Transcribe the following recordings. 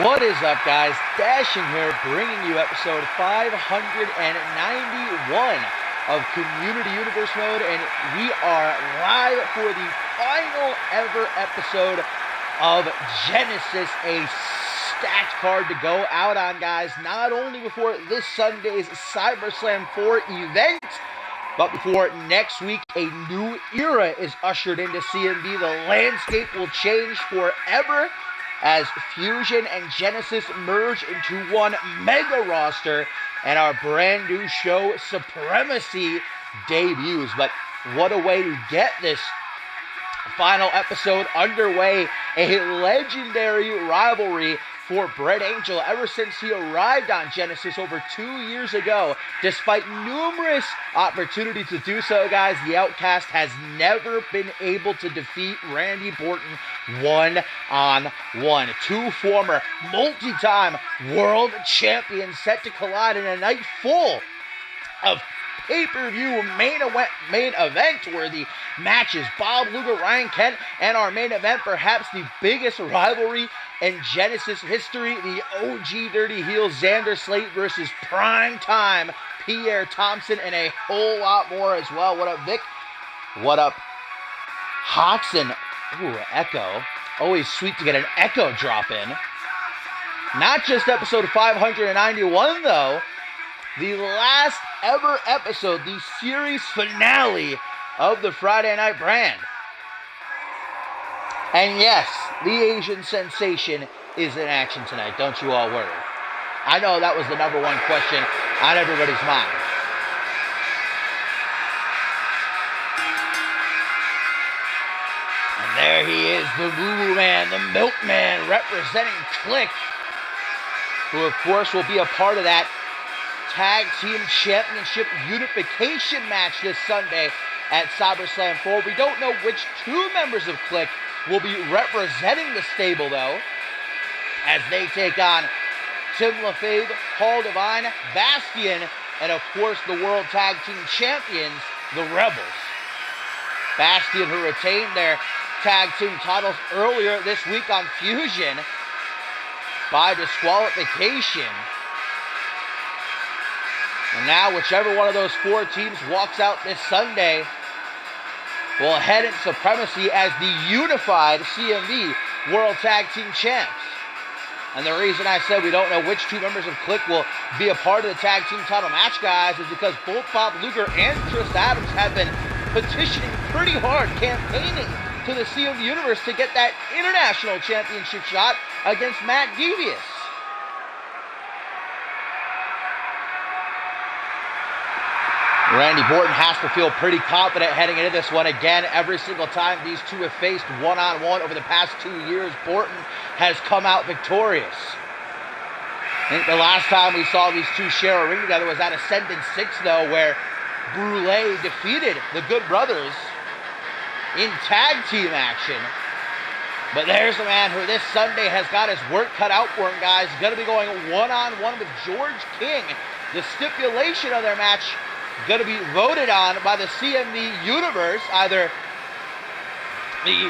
What is up, guys? Dashing here, bringing you episode 591 of Community Universe Mode, and we are live for the final ever episode of Genesis, a stacked card to go out on, guys, not only before this Sunday's CyberSlam 4 event, but before next week a new era is ushered into CMV. The landscape will change forever as Fusion and Genesis merge into one mega roster and our brand new show Supremacy debuts. But what a way to get this final episode underway. A legendary rivalry for Brett Angel ever since he arrived on Genesis over 2 years ago. Despite numerous opportunities to do so, guys, the Outcast has never been able to defeat Randy Borton one-on-one. Two former multi-time world champions set to collide in a night full of pay-per-view main event worthy matches. Bob Luger, Ryan Kent, and our main event, perhaps the biggest rivalry in Genesis history, the OG Dirty Heel Xander Slate versus Prime Time Pierre Thompson, and a whole lot more as well. What up, Vic? What up, Hoxton? Ooh, echo. Always sweet to get an echo drop in. Not just episode 591, though. The last ever episode, the series finale of the Friday Night brand. And yes, the Asian sensation is in action tonight, don't you all worry. I know that was the number one question on everybody's mind. And there he is, the Moo Man, the Milkman, representing Click, who of course will be a part of that Tag Team Championship unification match this Sunday at CyberSlam 4. We don't know which two members of Click will be representing the stable, though, as they take on Tim LaFave, Paul Devine, Bastion, and of course the World Tag Team Champions, the Rebels. Bastion, who retained their tag team titles earlier this week on Fusion by disqualification. And now whichever one of those four teams walks out this Sunday will head in Supremacy as the unified CMV World Tag Team Champs. And the reason I said we don't know which two members of Click will be a part of the tag team title match, guys, is because both Bob Luger and Chris Adams have been petitioning pretty hard, campaigning to the CMV Universe to get that international championship shot against Matt Devious. Randy Borton has to feel pretty confident heading into this one. Again, every single time these two have faced one-on-one over the past 2 years, Borton has come out victorious. I think the last time we saw these two share a ring together was at Ascendant 6, though, where Brule defeated the Good Brothers in tag team action. But there's a man who this Sunday has got his work cut out for him, guys. He's going to be going one-on-one with George King. The stipulation of their match going to be voted on by the CMV Universe. Either the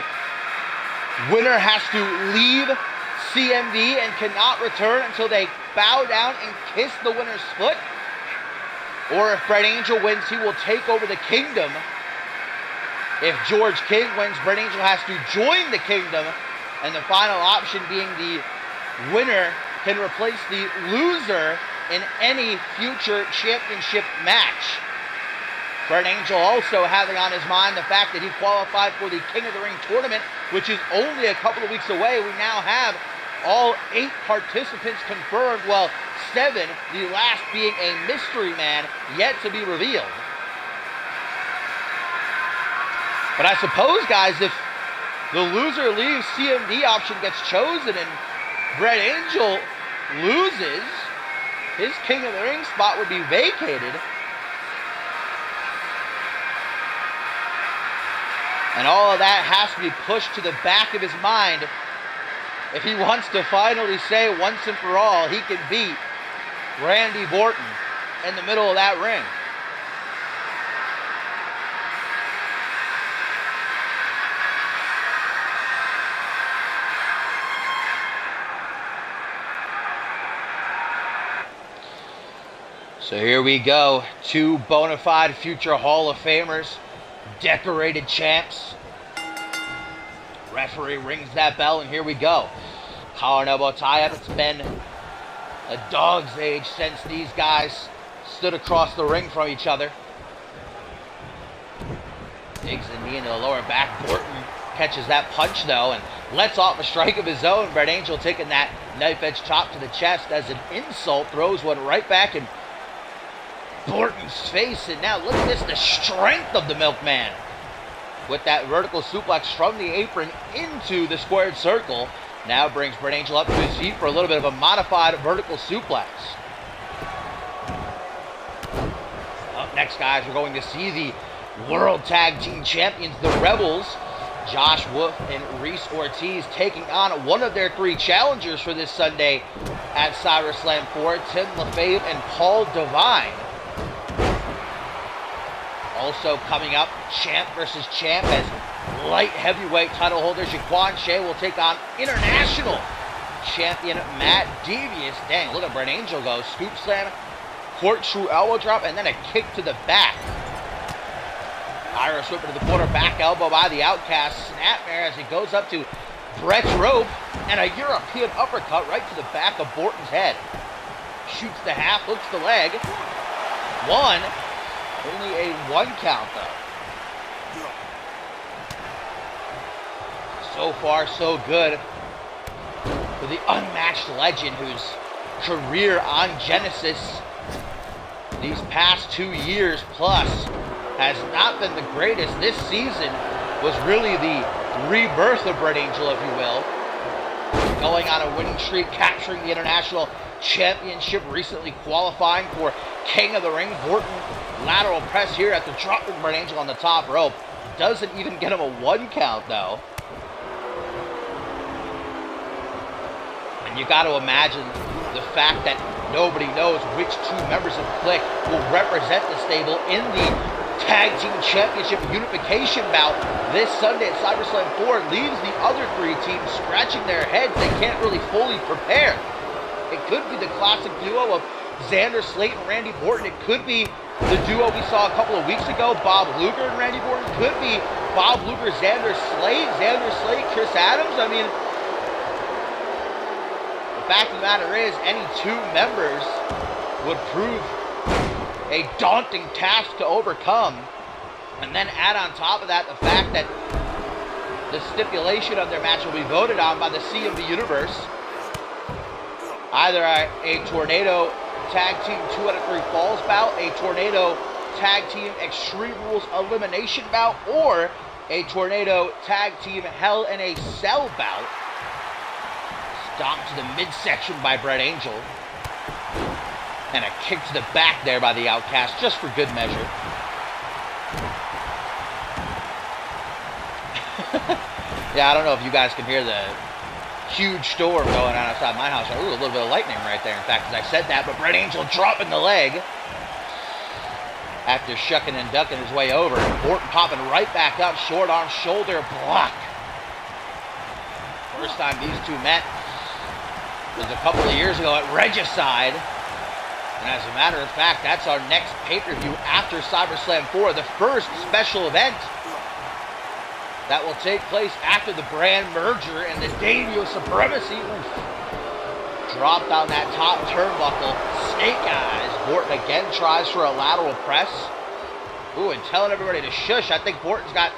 winner has to leave CMV and cannot return until they bow down and kiss the winner's foot, or if Brett Angel wins, he will take over the kingdom. If George King wins, Brett Angel has to join the kingdom, and the final option being the winner can replace the loser in any future championship match. Brett Angel also having on his mind the fact that he qualified for the King of the Ring tournament, which is only a couple of weeks away. We now have all 8 participants confirmed, well, 7, the last being a mystery man yet to be revealed. But I suppose, guys, if the loser leaves, CMV option gets chosen and Brett Angel loses, his King of the Ring spot would be vacated. And all of that has to be pushed to the back of his mind if he wants to finally say once and for all he can beat Randy Borton in the middle of that ring. So here we go. Two bona fide future Hall of Famers. Decorated champs. Referee rings that bell, and here we go. Collar and elbow tie-up. It's been a dog's age since these guys stood across the ring from each other. Digs the knee into the lower back. Borton catches that punch, though, and lets off a strike of his own. Brett Angel taking that knife-edge chop to the chest as an insult. Throws one right back in Borton's face, and now look at this, the strength of the Milkman. With that vertical suplex from the apron into the squared circle. Now brings Brett Angel up to his feet for a little bit of a modified vertical suplex. Up next, guys, we're going to see the World Tag Team Champions, the Rebels, Josh Wolf and Reese Ortiz, taking on one of their three challengers for this Sunday at SummerSlam 4, Tim LaFave and Paul Devine. Also coming up, champ versus champ, as light heavyweight title holder Jaquan Shea will take on international champion Matt Devious. Dang, look at Brett Angel go. Scoop slam, corkscrew elbow drop, and then a kick to the back. Irish whip into the corner, back elbow by the Outcast. Snapmare as he goes up to Brett's rope, and a European uppercut right to the back of Borton's head. Shoots the half, hooks the leg. One. Only a one count, though. So far, so good for the unmatched legend whose career on Genesis these past 2 years plus has not been the greatest. This season was really the rebirth of Brett Angel, if you will. Going on a winning streak, capturing the International Championship, recently qualifying for King of the Ring. Borton lateral press here after dropping Brett Angel on the top rope. Doesn't even get him a one count, though. And you got to imagine the fact that nobody knows which two members of Click will represent the stable in the Tag Team Championship unification bout this Sunday at SummerSlam 4 leaves the other three teams scratching their heads. They can't really fully prepare. It could be the classic duo of Xander Slate and Randy Borton. It could be the duo we saw a couple of weeks ago, Bob Luger and Randy Borton. Could be Bob Luger, Xander Slate, Chris Adams. I mean, the fact of the matter is, any two members would prove a daunting task to overcome. And then add on top of that the fact that the stipulation of their match will be voted on by the CMV Universe. Either a Tornado Tag Team 2 out of 3 Falls bout, a Tornado Tag Team Extreme Rules Elimination bout, or a Tornado Tag Team Hell in a Cell bout. Stomped to the midsection by Brett Angel. And a kick to the back there by the Outcast, just for good measure. Yeah, I don't know if you guys can hear the huge storm going on outside my house. Ooh, a little bit of lightning right there, in fact, as I said that. But Brett Angel dropping the leg after shucking and ducking his way over. Borton popping right back up, short arm, shoulder block. First time these two met was a couple of years ago at Regicide. And as a matter of fact, that's our next pay-per-view after SummerSlam 4, the first special event that will take place after the brand merger and the debut of Supremacy. Oof. Dropped on that top turnbuckle. Snake eyes. Borton again tries for a lateral press. Ooh, and telling everybody to shush. I think Borton's got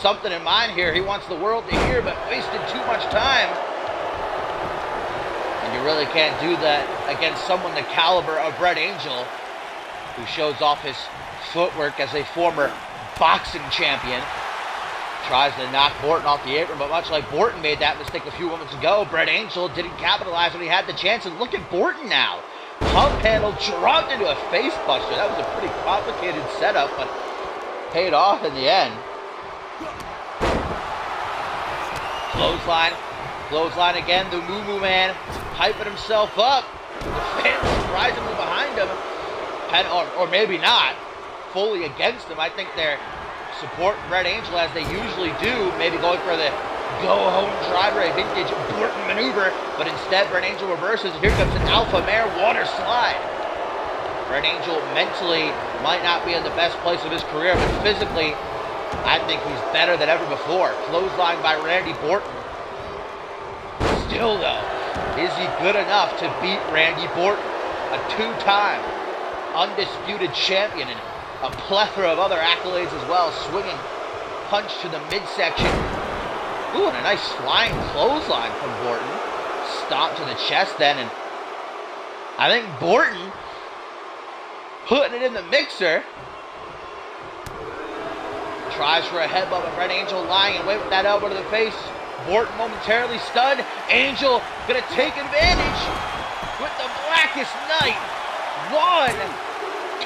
something in mind here. He wants the world to hear, but wasted too much time. And you really can't do that against someone the caliber of Brett Angel, who shows off his footwork as a former boxing champion. Tries to knock Borton off the apron, but much like Borton made that mistake a few moments ago, Brett Angel didn't capitalize when he had the chance. And look at Borton now. Pump handle dropped into a face buster. That was a pretty complicated setup, but paid off in the end. Clothesline again. The Moo Moo Man hyping himself up. The fans surprisingly behind him. Or maybe not. Fully against him. I think they're supporting Brett Angel as they usually do. Maybe going for the go-home driver, a vintage Borton maneuver. But instead, Brett Angel reverses. Here comes an Alpha Mare water slide. Red Angel mentally might not be in the best place of his career, but physically, I think he's better than ever before. Clothesline by Randy Orton. Still, though, is he good enough to beat Randy Orton, a two-time undisputed champion and a plethora of other accolades as well, swinging punch to the midsection. Ooh, and a nice flying clothesline from Orton. Stomp to the chest then, and I think Orton putting it in the mixer. Tries for a headbutt, but Red Angel lying in wait with that elbow to the face. Orton momentarily stunned. Angel gonna take advantage with the Blackest Night. 1,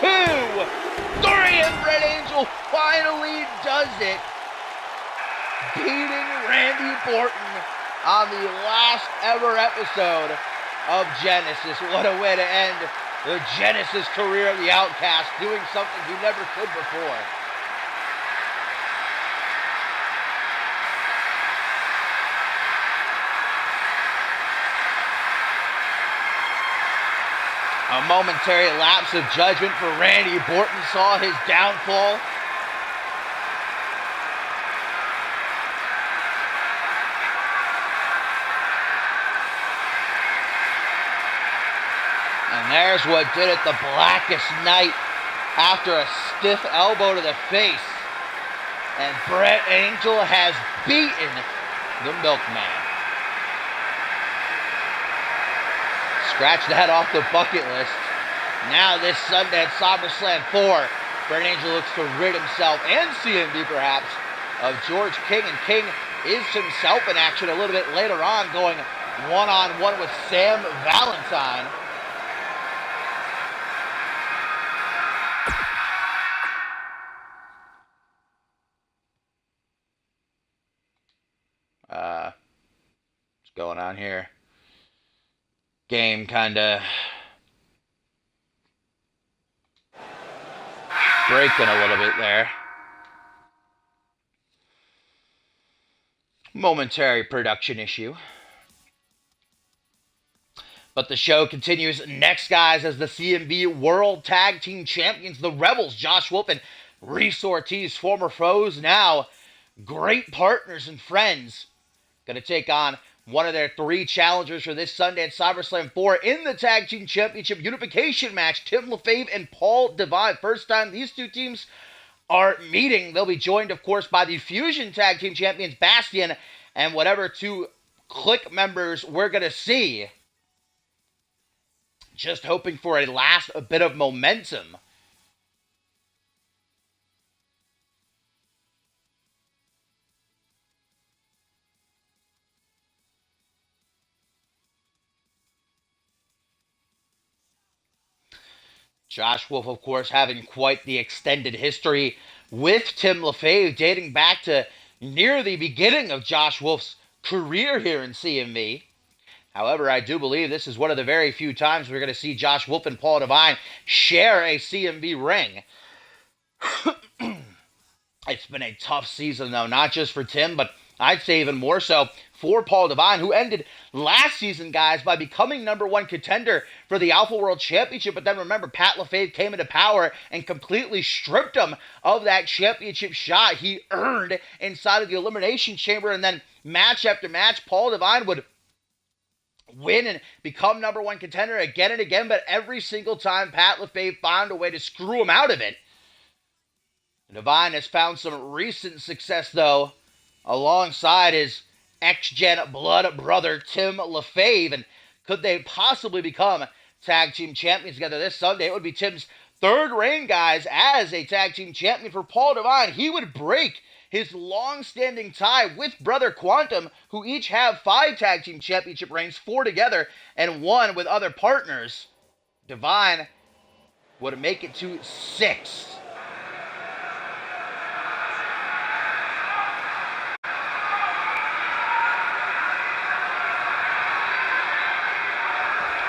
2, 3, and Red Angel finally does it, beating Randy Orton on the last ever episode of Genesis. What a way to end the Genesis career of the Outcast, doing something he never could before. A momentary lapse of judgment for Randy Orton saw his downfall. And there's what did it, the Blackest Night after a stiff elbow to the face. And Red Angel has beaten the Milkman. Scratch that off the bucket list. Now this Sunday at SummerSlam 4, Red Angel looks to rid himself, and CMV perhaps, of George King. And King is himself in action a little bit later on, going one-on-one with Sam Valentine. What's going on here? Game kind of breaking a little bit there. Momentary production issue. But the show continues next, guys, as the CMV World Tag Team Champions, the Rebels, Josh Wolf and Reese Ortiz, former foes, now great partners and friends, going to take on one of their 3 challengers for this Sunday at SummerSlam 4 in the Tag Team Championship Unification match, Tim LaFave and Paul Devine. First time these two teams are meeting. They'll be joined, of course, by the Fusion Tag Team Champions, Bastion, and whatever 2 Click members we're going to see. Just hoping for a last bit of momentum. Josh Wolf, of course, having quite the extended history with Tim LaFave, dating back to near the beginning of Josh Wolf's career here in CMV. However, I do believe this is one of the very few times we're going to see Josh Wolf and Paul Devine share a CMV ring. It's been a tough season, though, not just for Tim, but I'd say even more so for Paul Devine, who ended last season, guys, by becoming #1 contender for the Alpha World Championship. But then remember, Pat LaFave came into power and completely stripped him of that championship shot he earned inside of the Elimination Chamber. And then match after match, Paul Devine would win and become #1 contender again and again. But every single time, Pat LaFave found a way to screw him out of it. Devine has found some recent success, though, alongside his ex-gen blood brother, Tim LaFave. And could they possibly become tag team champions together this Sunday? It would be Tim's 3rd reign, guys, as a tag team champion. For Paul Devine, he would break his long-standing tie with brother Quantum, who each have 5 tag team championship reigns, 4 together and 1 with other partners. Devine would make it to 6.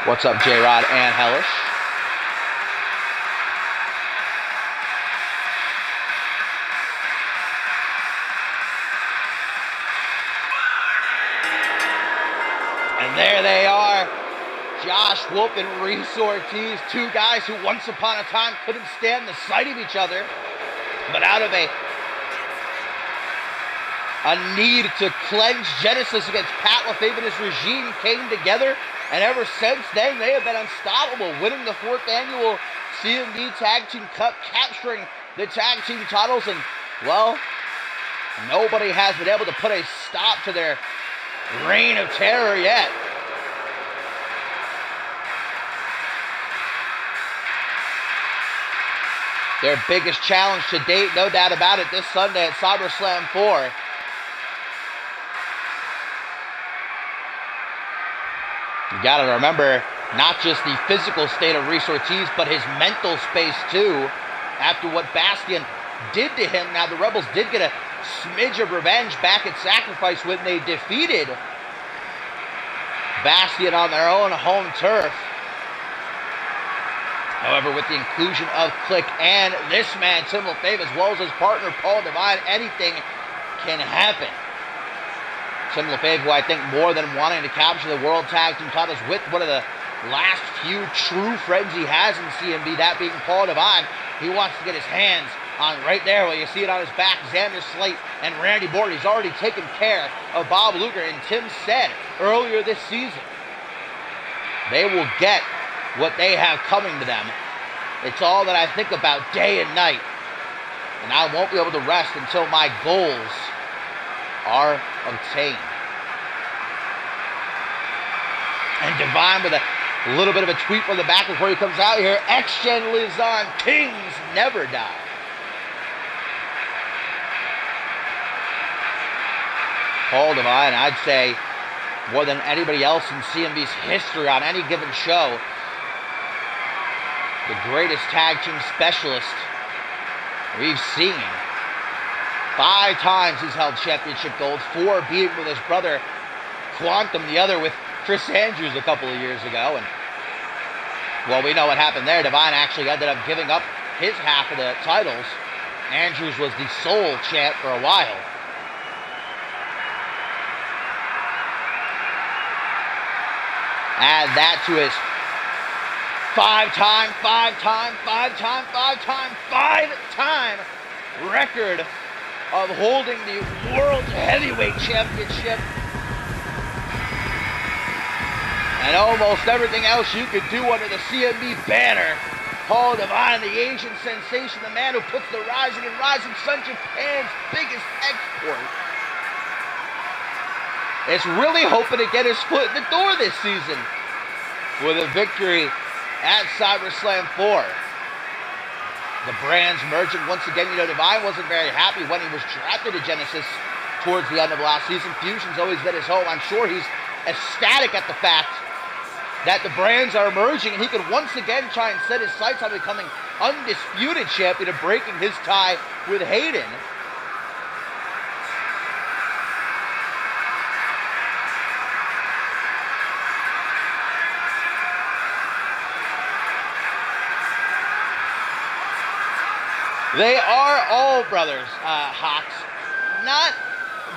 What's up, J-Rod and Hellish? And there they are. Josh Wolf and Reese Ortiz, two guys who once upon a time couldn't stand the sight of each other, but out of a need to cleanse Genesis against Pat LaFave and his regime came together, and ever since then they have been unstoppable, winning the 4th annual CMV Tag Team Cup, capturing the tag team titles, and, well, nobody has been able to put a stop to their reign of terror yet. Their biggest challenge to date, no doubt about it, this Sunday at SummerSlam 4. You gotta remember, not just the physical state of Reese Ortiz, but his mental space too, after what Bastion did to him. Now the Rebels did get a smidge of revenge back at Sacrifice when they defeated Bastion on their own home turf. However, with the inclusion of Click and this man, Tim LaFave, as well as his partner, Paul Devine, anything can happen. Tim LaFave, who I think more than wanting to capture the World Tag Team titles with one of the last few true friends he has in CMV, that being Paul Devine, he wants to get his hands on right there where you see it on his back, Xander Slate and Randy Borton. He's already taken care of Bob Luger, and Tim said earlier this season, they will get what they have coming to them. It's all that I think about day and night, and I won't be able to rest until my goals are obtained. And Devine with a little bit of a tweet from the back before he comes out here. X-Gen lives on. Kings never die. Paul Devine, I'd say, more than anybody else in CMV's history on any given show, the greatest tag team specialist we've seen. 5 times he's held championship golds, 4 being with his brother Quantum, the other with Chris Andrews a couple of years ago. And, well, we know what happened there. Devine actually ended up giving up his half of the titles. Andrews was the sole champ for a while. Add that to his 5-time record of holding the World Heavyweight Championship. And almost everything else you could do under the CMV banner. Paul Devine, the Asian sensation, the man who puts the Rising and Rising Sun, Japan's biggest export, is really hoping to get his foot in the door this season with a victory at SummerSlam 4. The brands merging once again. You know, Devine wasn't very happy when he was drafted to Genesis towards the end of last season. Fusion's always been his home. I'm sure he's ecstatic at the fact that the brands are merging and he could once again try and set his sights on becoming undisputed champion and breaking his tie with Hayden. They are all brothers, Hawks. Not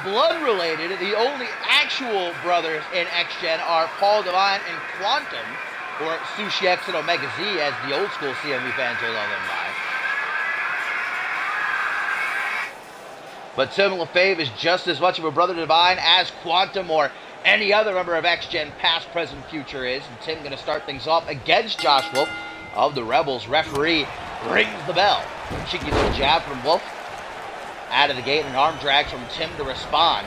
blood related. The only actual brothers in X-Gen are Paul Devine and Quantum, or Sushi X and Omega Z, as the old school CMV fans will know them by. But Tim LaFave is just as much of a brother to Devine as Quantum or any other member of X-Gen, past, present, future is. And Tim going to start things off against Josh Wolf of the Rebels. Referee rings the bell. Cheeky little jab from Wolf. Out of the gate, an arm drag from Tim to respond.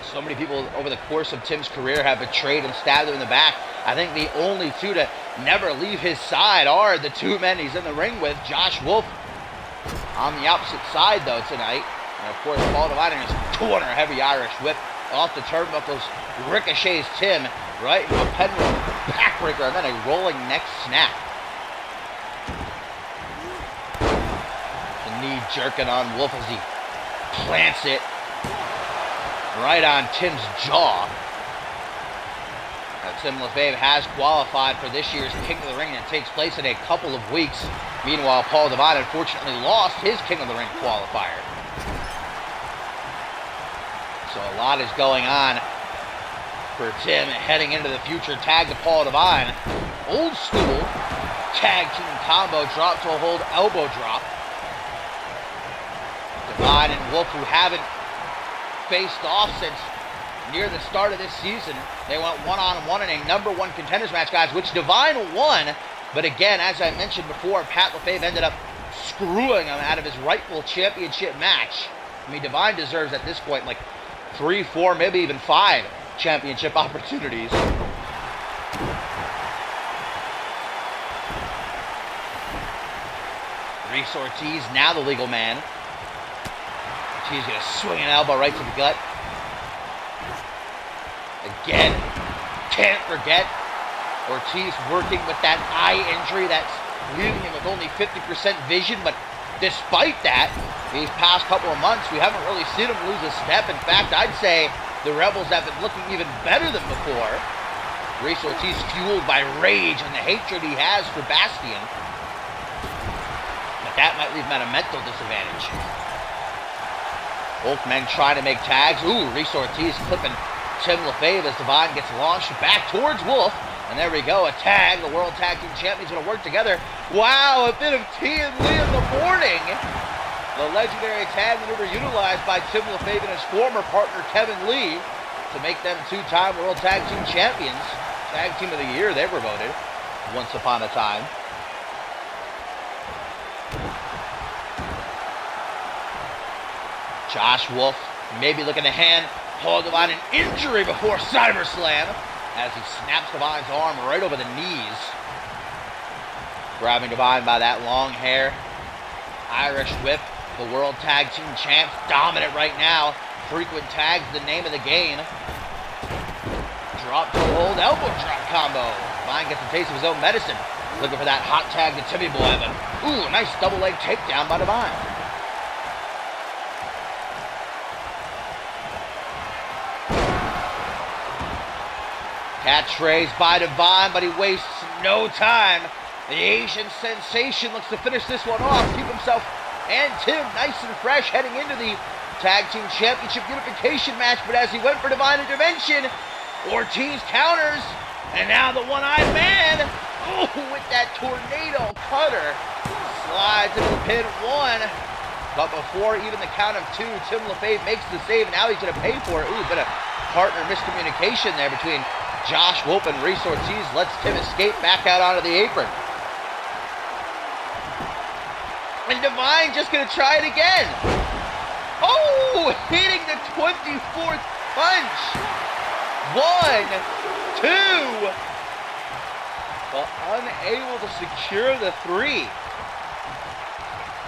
So many people over the course of Tim's career have betrayed and stabbed him in the back. I think the only two to never leave his side are the two men he's in the ring with. Josh Wolf on the opposite side, though, tonight. And, of course, Paul Devine in his corner heavy Irish whip off the turnbuckles. Ricochets Tim right into a Penrose backbreaker and then a rolling neck snap. Knee jerking on Wolf as he plants it right on Tim's jaw. Now, Tim LaFave has qualified for this year's King of the Ring that takes place in a couple of weeks. Meanwhile, Paul Devine unfortunately lost his King of the Ring qualifier. So a lot is going on for Tim heading into the future tag to Paul Devine. Old school tag team combo, drop to a hold, elbow drop. Devine and Wolf, who haven't faced off since near the start of this season. They went one-on-one in a #1 contenders match, guys, which Devine won. But again, as I mentioned before, Pat LaFave ended up screwing him out of his rightful championship match. I mean, Devine deserves at this point like 3, 4, maybe even 5 championship opportunities. Reese Ortiz, now the legal man. Ortiz gonna swing an elbow right to the gut. Again, can't forget Ortiz working with that eye injury that's leaving him with only 50% vision, but despite that, these past couple of months, we haven't really seen him lose a step. In fact, I'd say the Rebels have been looking even better than before. Reese Ortiz fueled by rage and the hatred he has for Bastion. But that might leave him at a mental disadvantage. Both men trying to make tags. Ooh, Reese Ortiz clipping Tim LaFave as Devine gets launched back towards Wolf. And there we go, a tag. The World Tag Team Champions going to work together. Wow, a bit of T and Lee in the morning. The legendary tag maneuver utilized by Tim LaFave and his former partner Kevin Lee to make them 2-time World Tag Team Champions. Tag Team of the Year, they were voted once upon a time. Josh Wolf maybe looking to hand Paul Devine an injury before SummerSlam as he snaps Devine's arm right over the knees. Grabbing Devine by that long hair. Irish whip. The World Tag Team Champs dominant right now. Frequent tags, the name of the game. Drop to hold, elbow drop combo. Devine gets a taste of his own medicine. Looking for that hot tag to Timmy Boy. But, ooh, nice double leg takedown by Devine. Catchphrase by Devine, but he wastes no time. The Asian sensation looks to finish this one off. Keep himself and Tim nice and fresh heading into the Tag Team Championship unification match. But as he went for Divine Intervention, Ortiz counters. And now the one-eyed man, oh, with that tornado cutter, slides into the pin 1. But before even the count of 2, Tim LaFave makes the save. And now he's going to pay for it. Ooh, bit of partner miscommunication there between Josh Wolf and Reese Ortiz. Lets Tim escape back out onto the apron. And Devine just going to try it again. Oh, hitting the 24th punch. 1, 2. But unable to secure the 3.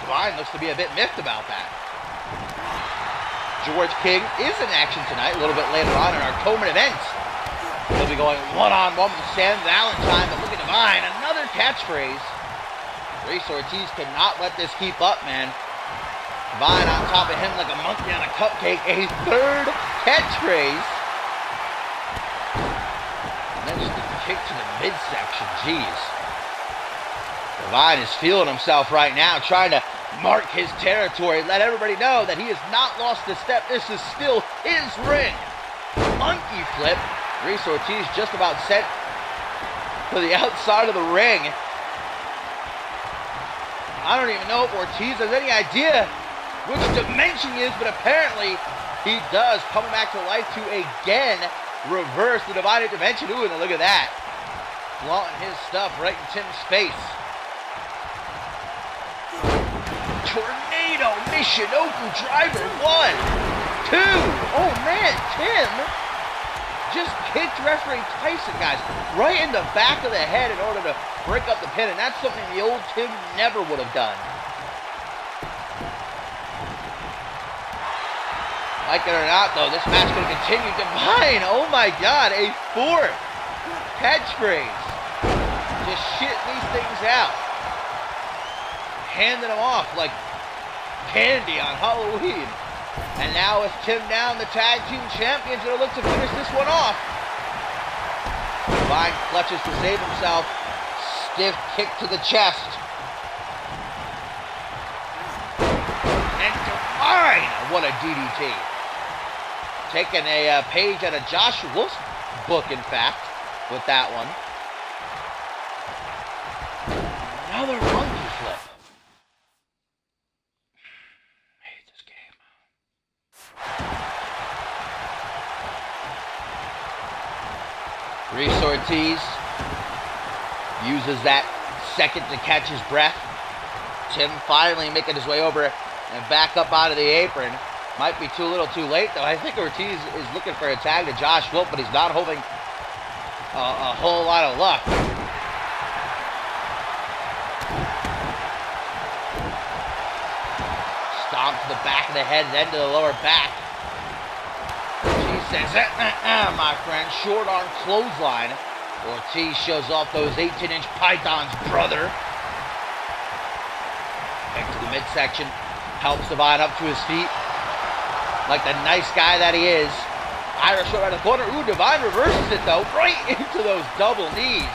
Devine looks to be a bit miffed about that. George King is in action tonight, a little bit later on in our co-main event. He'll be going one-on-one with Sam Valentine, but look at Devine, another catchphrase. Reese Ortiz cannot let this keep up, man. Devine on top of him like a monkey on a cupcake. A 3rd catchphrase. And then just a kick to the midsection. Jeez. Devine is feeling himself right now, trying to mark his territory, let everybody know that he has not lost a step. This is still his ring. Monkey flip. Reese Ortiz just about sent to the outside of the ring. I don't even know if Ortiz has any idea which dimension he is, but apparently he does. Coming back to life to again reverse the Divine Intervention. Ooh, and look at that. Flaunting his stuff right in Tim's face. Tornado Michinoku driver. 1, 2. Oh man, Tim just kicked referee Tyson, guys, right in the back of the head in order to break up the pin, and that's something the old Tim never would have done. Like it or not, though, this match is going to continue. Divine, oh my God, a 4th catchphrase. Just shitting these things out. Handing them off like candy on Halloween. And now with Tim down, the Tag Team Champions going to look to finish this one off. Divine clutches to save himself. Stiff kick to the chest. And Divine, what a DDT. Taking a page out of Josh Wolf's book, in fact, with that one. Another monkey flip. I hate this game. Reese Ortiz uses that second to catch his breath. Tim finally making his way over and back up out of the apron. Might be too little too late, though. I think Ortiz is looking for a tag to Josh Wolf, but he's not holding a whole lot of luck. Stomp to the back of the head, then to the lower back. Ortiz says, my friend, short arm clothesline. Ortiz shows off those 18-inch pythons, brother. Back to the midsection, helps Divine up to his feet. Like the nice guy that he is. Irish right around the corner. Ooh, Divine reverses it though, right into those double knees.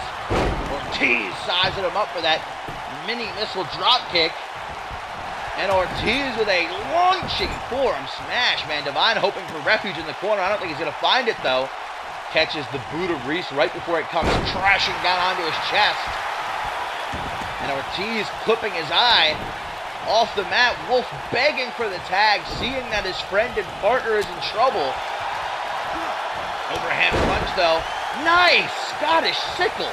Ortiz sizing him up for that mini missile drop kick. And Ortiz with a launching forearm smash, man. Divine hoping for refuge in the corner. I don't think he's going to find it though. Catches the boot of Reese right before it comes crashing down onto his chest. And Ortiz clipping his eye off the mat. Wolf begging for the tag, seeing that his friend and partner is in trouble. Overhand punch though. Nice Scottish sickle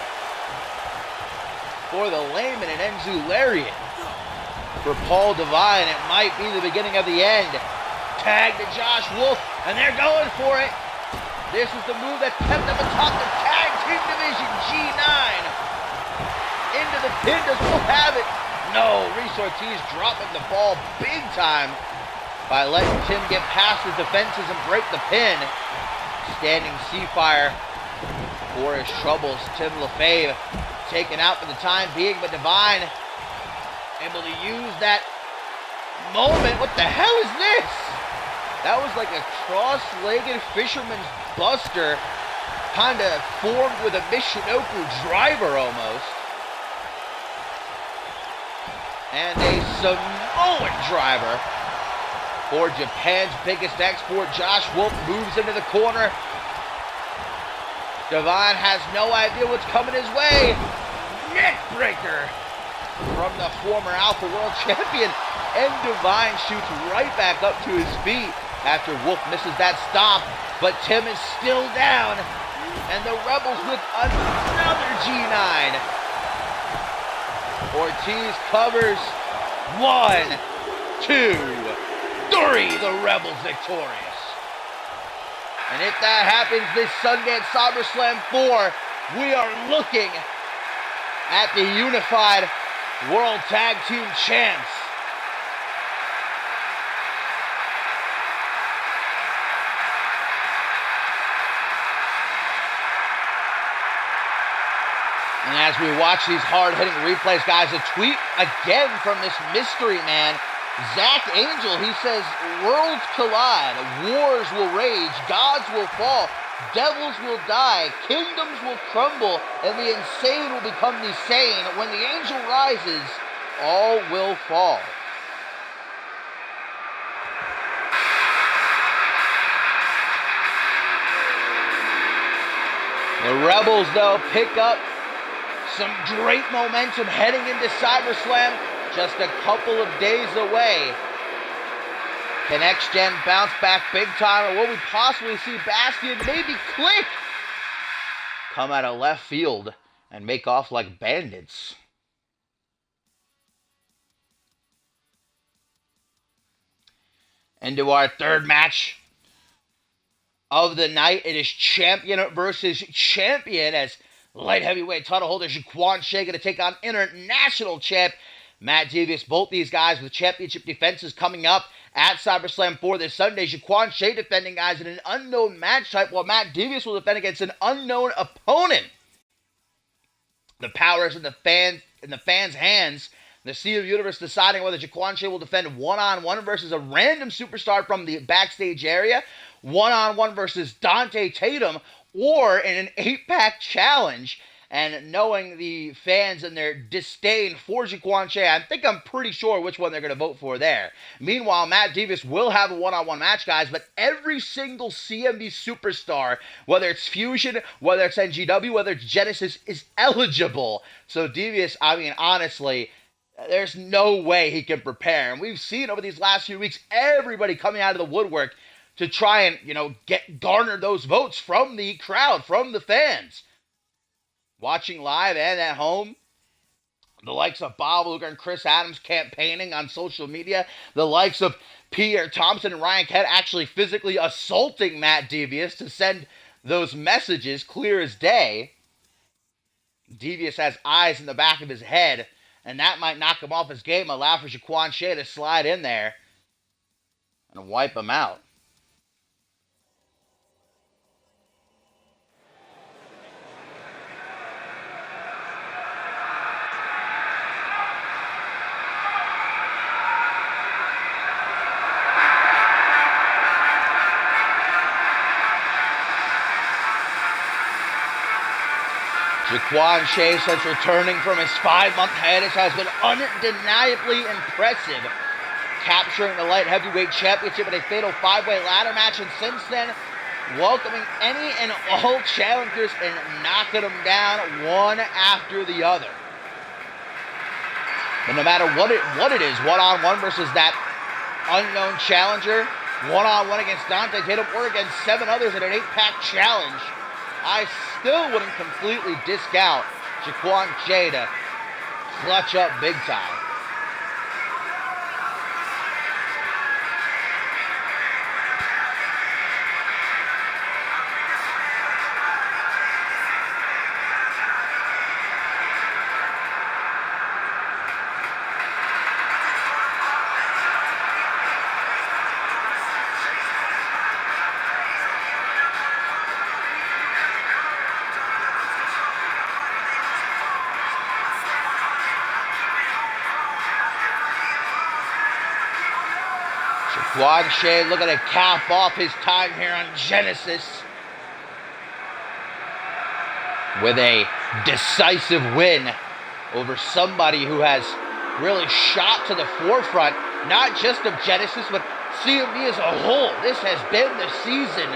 for the layman and Enzu lariat. For Paul Divine, it might be the beginning of the end. Tag to Josh Wolf, and they're going for it. This is the move that kept them atop the tag team division, G9. Into the pin, does Wolf have it? No, Reese Ortiz dropping the ball big time by letting Tim get past his defenses and break the pin. Standing Seafire for his troubles. Tim LaFave taken out for the time being, but Divine able to use that moment. What the hell is this? That was like a cross-legged fisherman's buster, kind of formed with a Michinoku driver almost. And a Samoan driver for Japan's biggest export. Josh Wolf moves into the corner. Divine has no idea what's coming his way. Neck breaker from the former Alpha World Champion. And Divine shoots right back up to his feet after Wolf misses that stomp. But Tim is still down. And the Rebels with another G9. Ortiz covers. 1, 2, 3. The Rebels victorious. And if that happens this Sunday at SummerSlam 4, we are looking at the unified World Tag Team Champs. And as we watch these hard-hitting replays, guys, a tweet again from this mystery man, Zach Angel. He says, worlds collide, wars will rage, gods will fall, devils will die, kingdoms will crumble, and the insane will become the sane. When the angel rises, all will fall. The Rebels, though, pick up some great momentum heading into CyberSlam, just a couple of days away. Can X-Gen bounce back big time, or will we possibly see Bastion, maybe Click, come out of left field and make off like bandits? Into our third match of the night. It is champion versus champion, as light heavyweight title holder Jaquan Shea going to take on international champ Matt Devious. Both these guys with championship defenses coming up at CyberSlam 4 this Sunday. Jaquan Shea defending guys in an unknown match type, while Matt Devious will defend against an unknown opponent. The power is in the fans' hands. The Sea of Universe deciding whether Jaquan Shea will defend one-on-one versus a random superstar from the backstage area, one-on-one versus Dante Tatum, or in an 8-pack challenge And knowing the fans and their disdain for Jaquan Shea, I'm pretty sure which one they're going to vote for there. Meanwhile, Matt Devious will have a one-on-one match, guys, but every single CMV superstar, whether it's Fusion, whether it's NGW, whether it's Genesis, is eligible. So Devious, I mean, honestly, there's no way he can prepare. And we've seen over these last few weeks, everybody coming out of the woodwork to try and, garner those votes from the crowd, from the fans. Watching live and at home, the likes of Bob Luger and Chris Adams campaigning on social media, the likes of Pierre Thompson and Ryan Kett actually physically assaulting Matt Devious to send those messages clear as day. Devious has eyes in the back of his head, and that might knock him off his game, allow for Jaquan Shea to slide in there and wipe him out. Jaquan Shea, since returning from his 5-month hiatus, has been undeniably impressive, capturing the light heavyweight championship in a fatal 5-way ladder match, and since then, welcoming any and all challengers and knocking them down one after the other. But no matter what it is, one-on-one versus that unknown challenger, one-on-one against Dante Tatum, or against 7 others in an 8-pack challenge, I still wouldn't completely discount Jaquan Shea to clutch up big time. Jaquan Shea looking to cap off his time here on Genesis with a decisive win over somebody who has really shot to the forefront, not just of Genesis, but CMV as a whole. This has been the season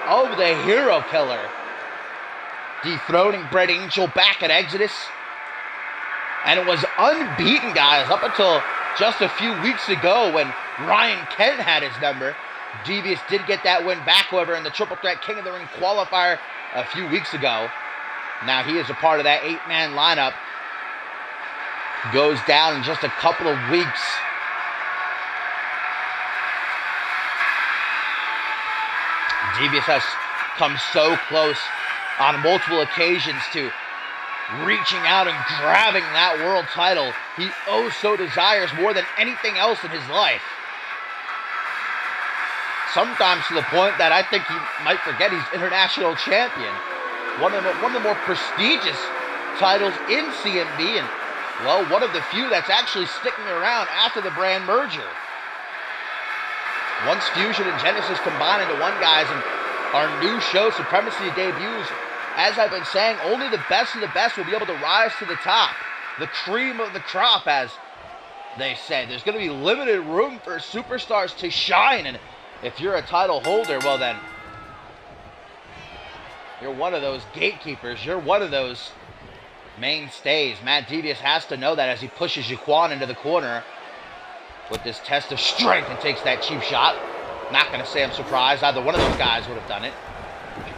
of the hero killer. Dethroning Bret Angel back at Exodus. And it was unbeaten, guys, up until just a few weeks ago when Ryan Kent had his number. Devious did get that win back, however, in the Triple Threat King of the Ring qualifier a few weeks ago. Now he is a part of that 8-man lineup. Goes down in just a couple of weeks. Devious has come so close on multiple occasions to reaching out and grabbing that world title he oh so desires more than anything else in his life. Sometimes to the point that I think he might forget he's international champion. One of the more prestigious titles in CMV, and, well, one of the few that's actually sticking around after the brand merger. Once Fusion and Genesis combine into one, guys, and our new show, Supremacy, debuts, as I've been saying, only the best of the best will be able to rise to the top. The cream of the crop, as they say. There's going to be limited room for superstars to shine, and if you're a title holder, well then, you're one of those gatekeepers. You're one of those mainstays. Matt Devious has to know that as he pushes Jaquan into the corner with this test of strength and takes that cheap shot. Not going to say I'm surprised. Either one of those guys would have done it.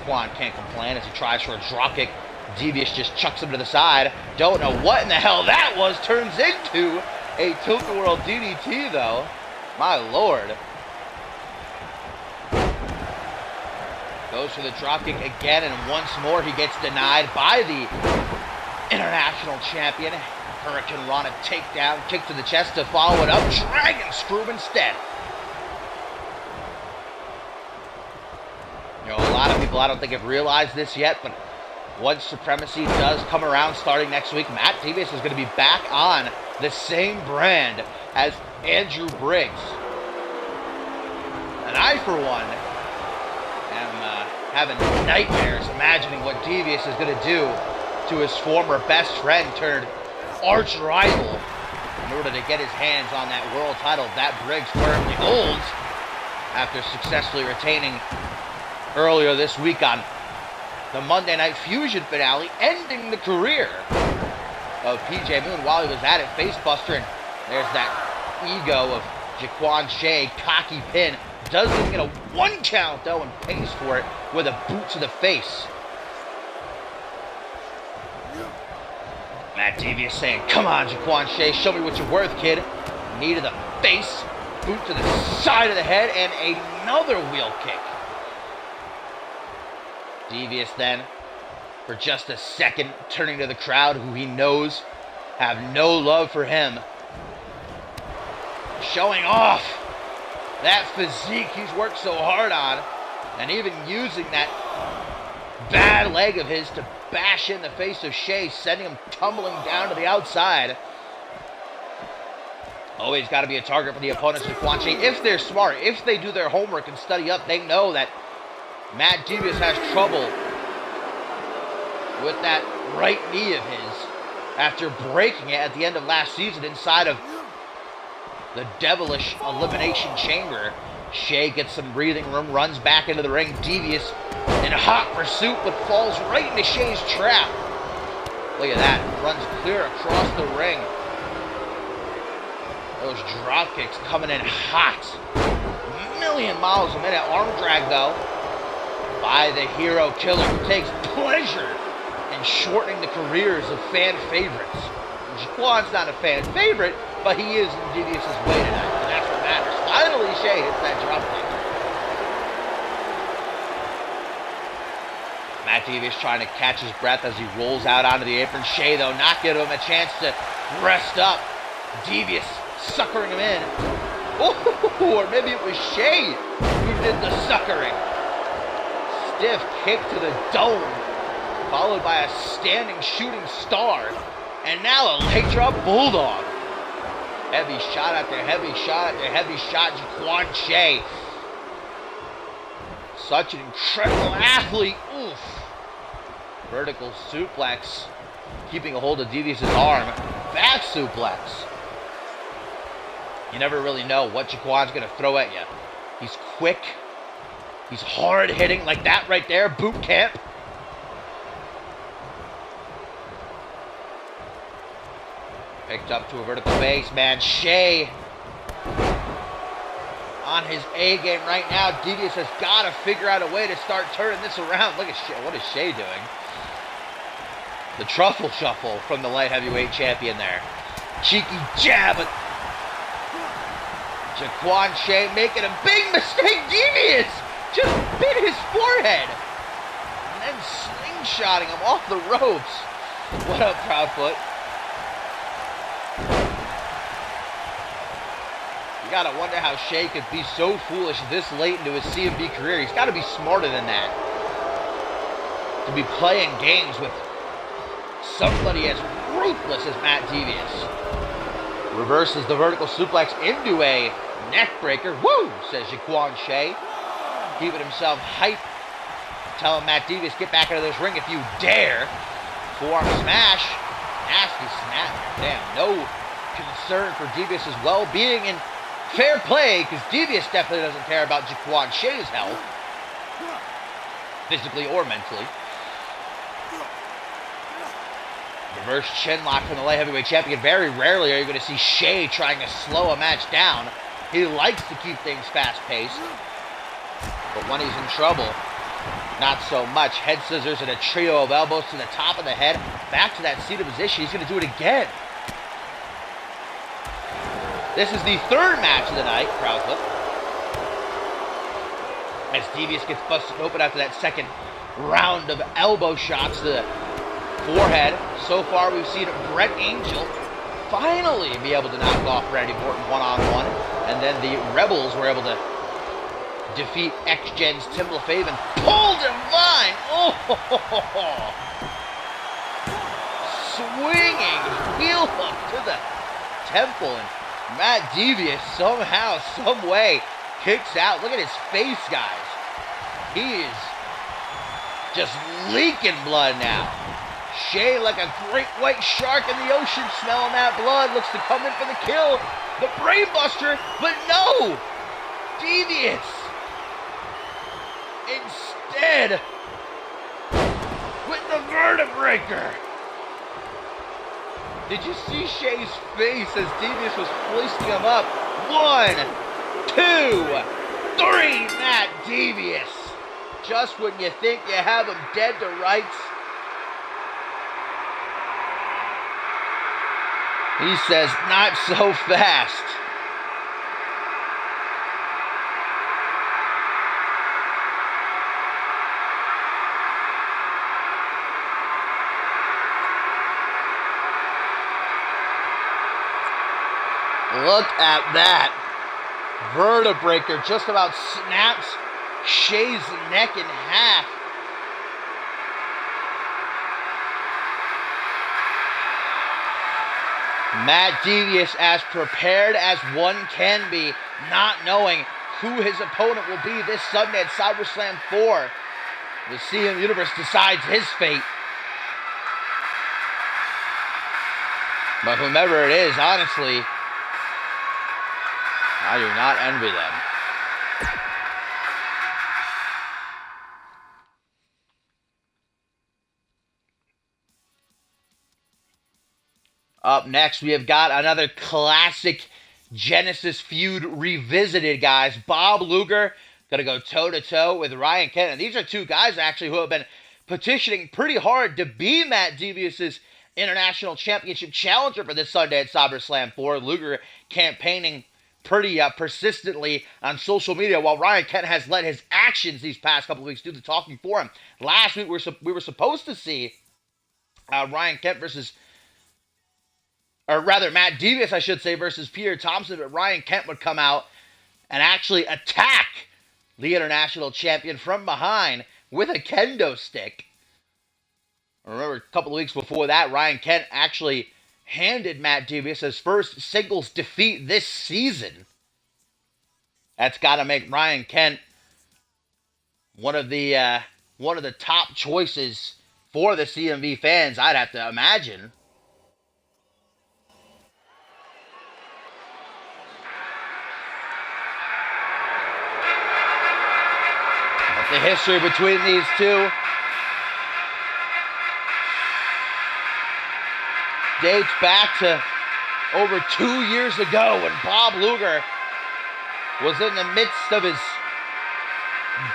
Jaquan can't complain as he tries for a dropkick. Devious just chucks him to the side. Don't know what in the hell that was. Turns into a Tilt-A-Whirl DDT, though. My lord. Goes for the dropkick again, and once more he gets denied by the international champion. Hurricane Rana takedown, kick to the chest to follow it up. Dragon screw instead. You know, a lot of people I don't think have realized this yet, but once Supremacy does come around starting next week, Matt Devious is going to be back on the same brand as Andrew Briggs. And I, for one, am having nightmares imagining what Devious is going to do to his former best friend turned arch rival in order to get his hands on that world title that Briggs currently holds after successfully retaining earlier this week on the Monday Night Fusion finale, ending the career of PJ Moon while he was at it, facebuster, and there's that ego of Jaquan Shea, cocky pin, doesn't get a 1 count though and pays for it with a boot to the face. Matt Devious saying, come on Jaquan Shea, show me what you're worth, kid. Knee to the face, boot to the side of the head, and another wheel kick. Devious then, for just a second, turning to the crowd who he knows have no love for him. Showing off that physique he's worked so hard on, and even using that bad leg of his to bash in the face of Shea, sending him tumbling down to the outside. Always got to be a target for the opponents of Jaquan Shea. If they're smart, if they do their homework and study up, they know that Matt Devious has trouble with that right knee of his after breaking it at the end of last season inside of the devilish elimination chamber. Shea gets some breathing room, runs back into the ring. Devious in hot pursuit, but falls right into Shea's trap. Look at that, runs clear across the ring. Those drop kicks coming in hot. A million miles a minute. Arm drag though by the hero killer, who takes pleasure in shortening the careers of fan favorites. Jaquan's not a fan favorite, but he is in Devious's way tonight, and that's what matters. Finally, Shea hits that drop kick. Matt Devious trying to catch his breath as he rolls out onto the apron. Shea, though, not giving him a chance to rest up. Devious suckering him in. Oh, or maybe it was Shea who did the suckering. Stiff kick to the dome, followed by a standing shooting star, and now a leg drop bulldog. Heavy shot after heavy shot after heavy shot. Jaquan Shea, such an incredible athlete. Oof. Vertical suplex, keeping a hold of Devious's arm. Back suplex. You never really know what Jaquan's going to throw at you. He's quick. He's hard hitting, like that right there. Boot camp. Picked up to a vertical base, man. Shea on his A game right now. Devious has got to figure out a way to start turning this around. Look at Shea. What is Shea doing? The truffle shuffle from the light heavyweight champion there. Cheeky jab. Jaquan Shea making a big mistake. Devious just bit his forehead. And then slingshotting him off the ropes. What up, Proudfoot? You gotta wonder how Shea could be so foolish this late into his CMV career. He's gotta be smarter than that. To be playing games with somebody as ruthless as Matt Devious. Reverses the vertical suplex into a neck breaker. Woo, says Jaquan Shea. Keeping himself hype. Telling Matt Devious, get back into this ring if you dare. Forearm smash. Nasty snap. Damn, no concern for Devious' well-being and fair play, because Devious definitely doesn't care about Jaquan Shea's health. Physically or mentally. Reverse chin lock from the light heavyweight champion. Very rarely are you going to see Shea trying to slow a match down. He likes to keep things fast-paced. But when he's in trouble, not so much. Head scissors and a trio of elbows to the top of the head. Back to that seated position. He's going to do it again. This is the third match of the night, Proudfoot. As Devious gets busted open after that second round of elbow shots to the forehead. So far, we've seen Brett Angel finally be able to knock off Randy Orton one-on-one. And then the Rebels were able to defeat X-Gen's Tim LaFave and Paul Divine. Oh, swinging heel hook to the temple, and Matt Devious somehow, some way kicks out. Look at his face, guys. He is just leaking blood now. Shay, like a great white shark in the ocean, smelling that blood, looks to come in for the kill. The brainbuster, but no! Devious! Instead, with the vertebraker. Did you see Shay's face as Devious was hoisting him up? 1, 2, 3, Matt Devious. Just when you think you have him dead to rights, he says, not so fast. Look at that. Vertebraker just about snaps Shay's neck in half. Matt Devious as prepared as one can be, not knowing who his opponent will be this Sunday at SummerSlam 4. The CM Universe decides his fate. But whomever it is, honestly, I do not envy them. Up next, we have got another classic Genesis feud revisited, guys. Bob Luger going to go toe-to-toe with Ryan Kent. And these are two guys, actually, who have been petitioning pretty hard to be Matt Devious's International Championship challenger for this Sunday at SummerSlam 4. Luger campaigning pretty persistently on social media, while Ryan Kent has let his actions these past couple of weeks do the talking for him. Last week, we were supposed to see Ryan Kent versus... or rather, Matt Devious, I should say, versus Peter Thompson, but Ryan Kent would come out and actually attack the International Champion from behind with a kendo stick. Remember, a couple of weeks before that, Ryan Kent actually handed Matt Devious his first singles defeat this season. That's got to make Ryan Kent one of the top choices for the CMV fans, I'd have to imagine. The history between these two dates back to over 2 years ago when Bob Luger was in the midst of his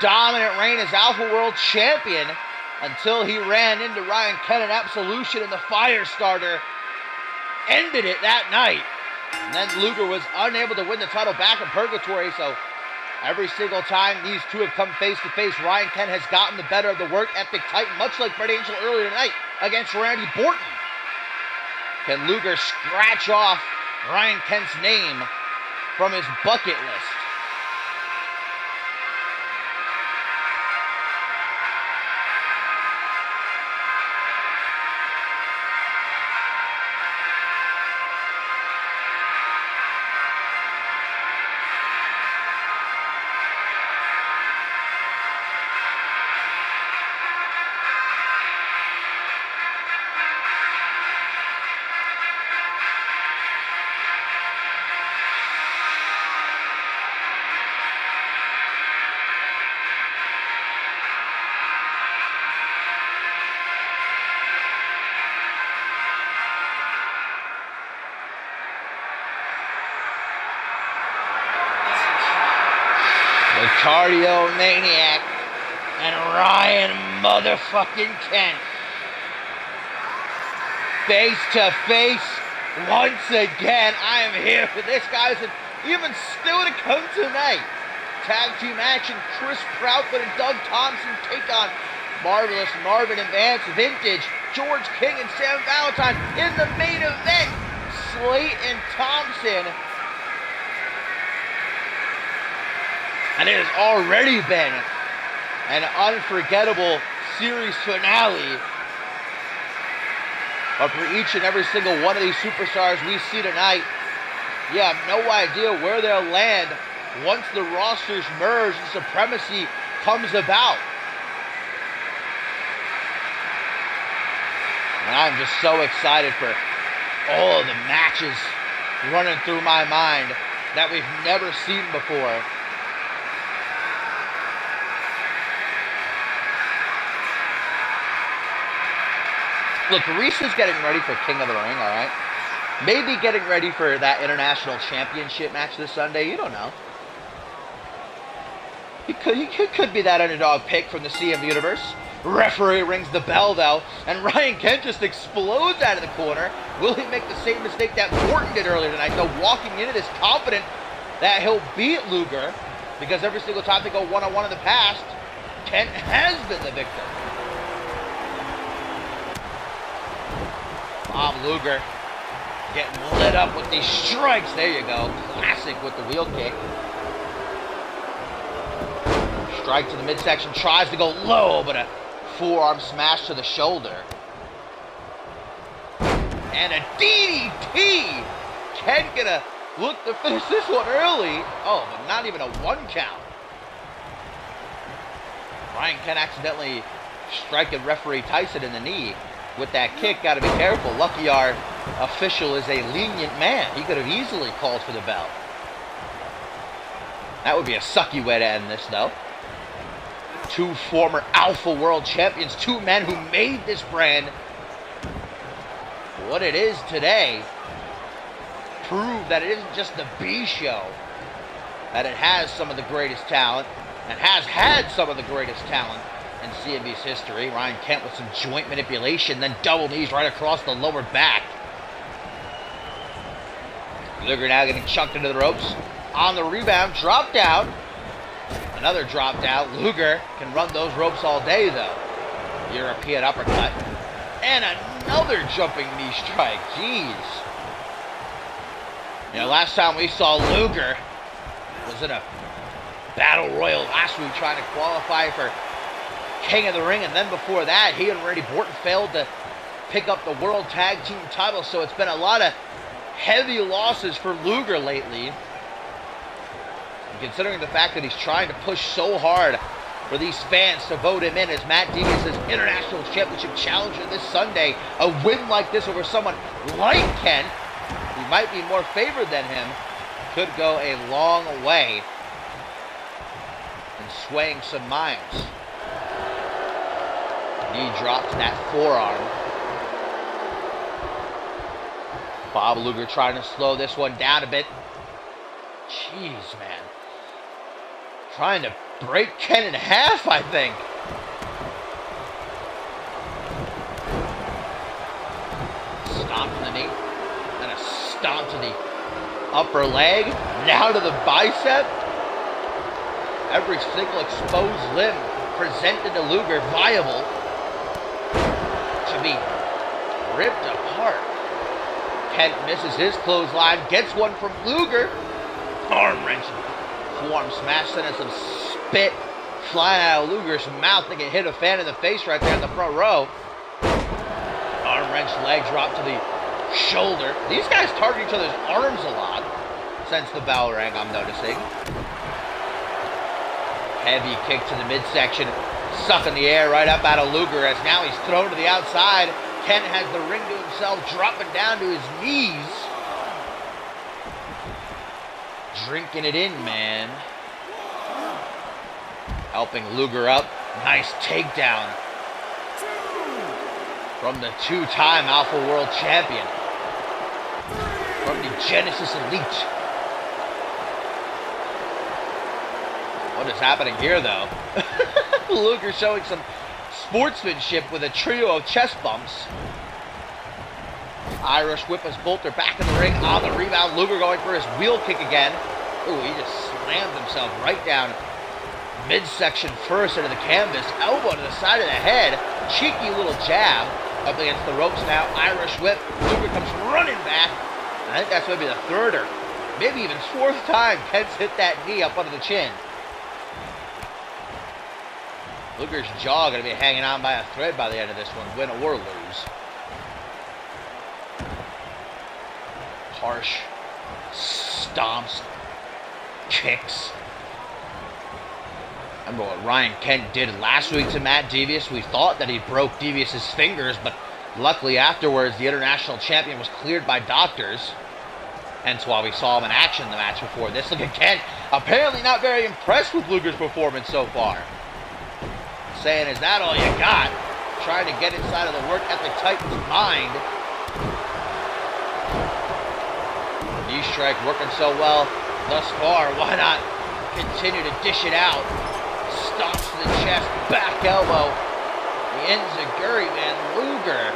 dominant reign as Alpha World Champion until he ran into Ryan Kent in Absolution, and the Firestarter ended it that night. And then Luger was unable to win the title back in Purgatory, so every single time these two have come face-to-face, Ryan Kent has gotten the better of the work ethic Titan, much like Bret Angel earlier tonight against Randy Orton. Can Luger scratch off Ryan Kent's name from his bucket list? Cardio Maniac and Ryan motherfucking Kent. Face to face once again. I am here for this, guys, and even still to come tonight. Tag team action. Chris Proudfoot and Doug Thompson take on Marvelous Marvin and Vance Vintage, George King and Sam Valentine in the main event. Slate and Thompson. And it has already been an unforgettable series finale. But for each and every single one of these superstars we see tonight, you have no idea where they'll land once the rosters merge and supremacy comes about. And I'm just so excited for all of the matches running through my mind that we've never seen before. Look, Reese is getting ready for King of the Ring, all right? Maybe getting ready for that International Championship match this Sunday. You don't know. He could be that underdog pick from the CMV universe. Referee rings the bell, though, and Ryan Kent just explodes out of the corner. Will he make the same mistake that Morton did earlier tonight, though, walking into this confident that he'll beat Luger? Because every single time they go one-on-one in the past, Kent has been the victor. Bob Luger getting lit up with these strikes. There you go. Classic with the wheel kick. Strike to the midsection. Tries to go low, but a forearm smash to the shoulder. And a DDT. Kent gonna look to finish this one early. Oh, but not even a 1 count. Ryan Kent accidentally striking referee Tyson in the knee with that kick. Got to be careful. Lucky our official is a lenient man. He could have easily called for the bell. That would be a sucky way to end this, though. Two former Alpha World Champions, two men who made this brand what it is today, prove that it isn't just the B show, that it has some of the greatest talent, and has had some of the greatest talent in CMV's history. Ryan Kent with some joint manipulation, then double knees right across the lower back. Luger now getting chucked into the ropes. On the rebound, drop down. Another drop down. Luger can run those ropes all day, though. European uppercut. And another jumping knee strike. Jeez. You know, last time we saw Luger was in a battle royal last week trying to qualify for King of the Ring, and then before that, he and Randy Orton failed to pick up the World Tag Team title, so it's been a lot of heavy losses for Luger lately. And considering the fact that he's trying to push so hard for these fans to vote him in as Matt Devious' International Championship Challenger this Sunday, a win like this over someone like Kent, who might be more favored than him, could go a long way in swaying some minds. Knee drop to that forearm. Bob Luger trying to slow this one down a bit. Jeez, man. Trying to break Kent in half, I think. Stomp to the knee. And a stomp to the upper leg. Now to the bicep. Every single exposed limb presented to Luger viable to be ripped apart. Kent misses his clothesline, gets one from Luger. Arm wrench, forearm smash, sending some spit flying out of Luger's mouth. I think it hit a fan in the face right there in the front row. Arm wrench, leg drop to the shoulder. These guys target each other's arms a lot since the bell rang, I'm noticing. Heavy kick to the midsection, sucking the air right up out of Luger as now he's thrown to the outside. Kent has the ring to himself, dropping down to his knees. Drinking it in, man. Helping Luger up. Nice takedown from the two-time Alpha World Champion. From the Genesis Elite. What is happening here, though? Luger showing some sportsmanship with a trio of chest bumps. Irish whip as Bolter back in the ring. On the rebound, Luger going for his wheel kick again. Ooh, he just slammed himself right down midsection first into the canvas. Elbow to the side of the head. Cheeky little jab up against the ropes now. Irish whip. Luger comes running back. And I think that's maybe the third or maybe even fourth time Kent's hit that knee up under the chin. Luger's jaw going to be hanging on by a thread by the end of this one, win or lose. Harsh stomps, kicks. Remember what Ryan Kent did last week to Matt Devious? We thought that he broke Devious's fingers, but Luckily, afterwards, the international champion was cleared by doctors. Hence why we saw him in action in the match before this. Look again, apparently not very impressed with Luger's performance so far. Saying, is that all you got? Trying to get inside of the work ethic Titan's mind. Knee strike working so well thus far. Why not continue to dish it out? Stomps to the chest, back elbow. The enziguri, man. Luger.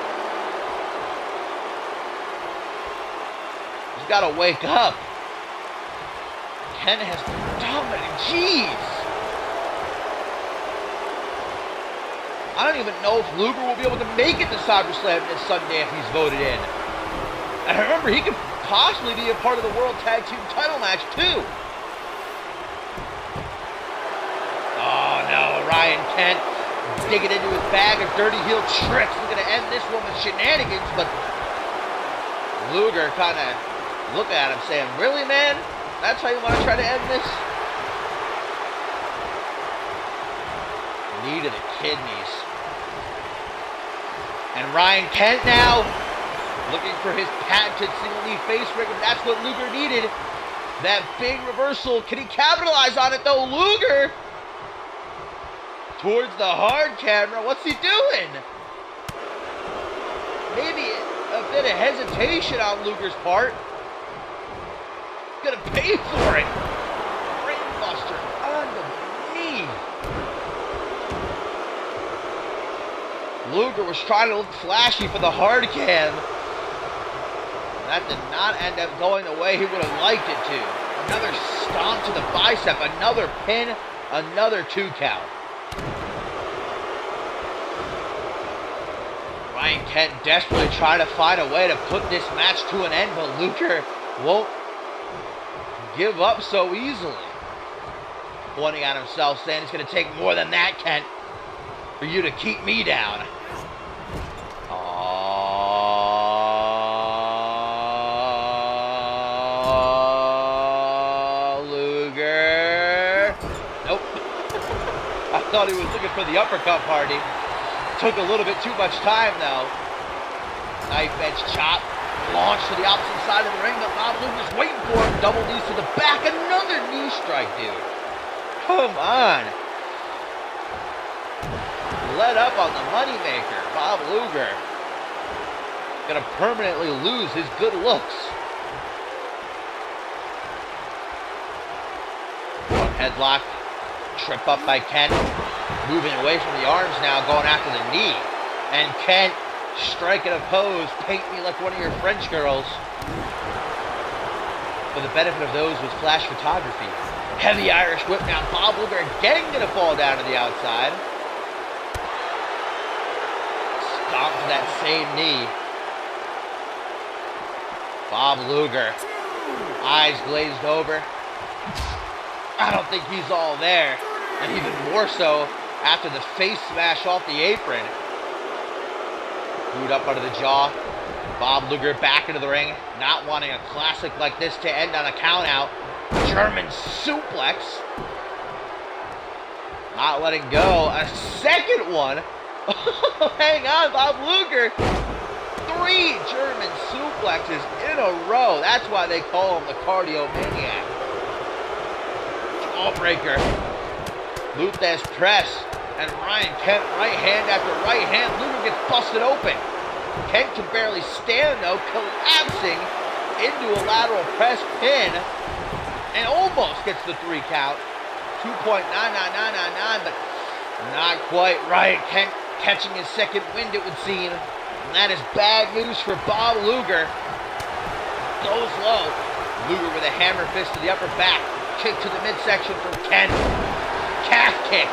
He's got to wake up. Ken has dominated. Jeez. I don't even know if Luger will be able to make it to SummerSlam this Sunday if he's voted in. And remember, he could possibly be a part of the World Tag Team title match, too. Oh, no. Ryan Kent digging into his bag of dirty heel tricks. Looking to end this one with shenanigans, but Luger kind of looking at him saying, really, man? That's how you want to try to end this? Knee to the kidneys. And Ryan Kent now looking for his patented single knee face breaker. That's what Luger needed. That big reversal. Can he capitalize on it though? Luger towards the hard camera. What's he doing? Maybe a bit of hesitation on Luger's part. Gonna pay for it. Brainbuster on the knee. Luger was trying to look flashy for the hard cam. That did not end up going the way he would have liked it to. Another stomp to the bicep, another pin, another 2 count. Ryan Kent desperately trying to find a way to put this match to an end, but Luger won't give up so easily. Pointing at himself, saying it's going to take more than that, Kent, for you to keep me down. Luger. Nope. I thought he was looking for the uppercut party. Took a little bit too much time, though. Knife edge chop. Launch to the opposite side of the ring, but Bob Luger's waiting for him. Double knees to the back. Another knee strike, dude. Come on. Let up on the moneymaker. Bob Luger gonna permanently lose his good looks. Headlock. Trip up by Kent. Moving away from the arms now, going after the knee. And Kent striking a pose. Paint me like one of your French girls. For the benefit of those with flash photography. Heavy Irish whip now. Bob Luger again gonna fall down to the outside. Stomp to that same knee. Bob Luger. Eyes glazed over. I don't think he's all there. And even more so after the face smash off the apron. Boot up under the jaw. Bob Luger back into the ring. Not wanting a classic like this to end on a count out. German suplex. Not letting go. A second one. Hang on, Bob Luger. 3 German suplexes in a row. That's why they call him the Cardio Maniac. Jawbreaker. Luthez press. And Ryan Kent right hand after right hand. Luger gets busted open. Kent can barely stand though, collapsing into a lateral press pin. And almost gets the 3 count. 2.99999, but not quite. Ryan Kent catching his second wind, it would seem. And that is bad news for Bob Luger. Goes low. Luger with a hammer fist to the upper back. Kick to the midsection from Kent. Calf kick.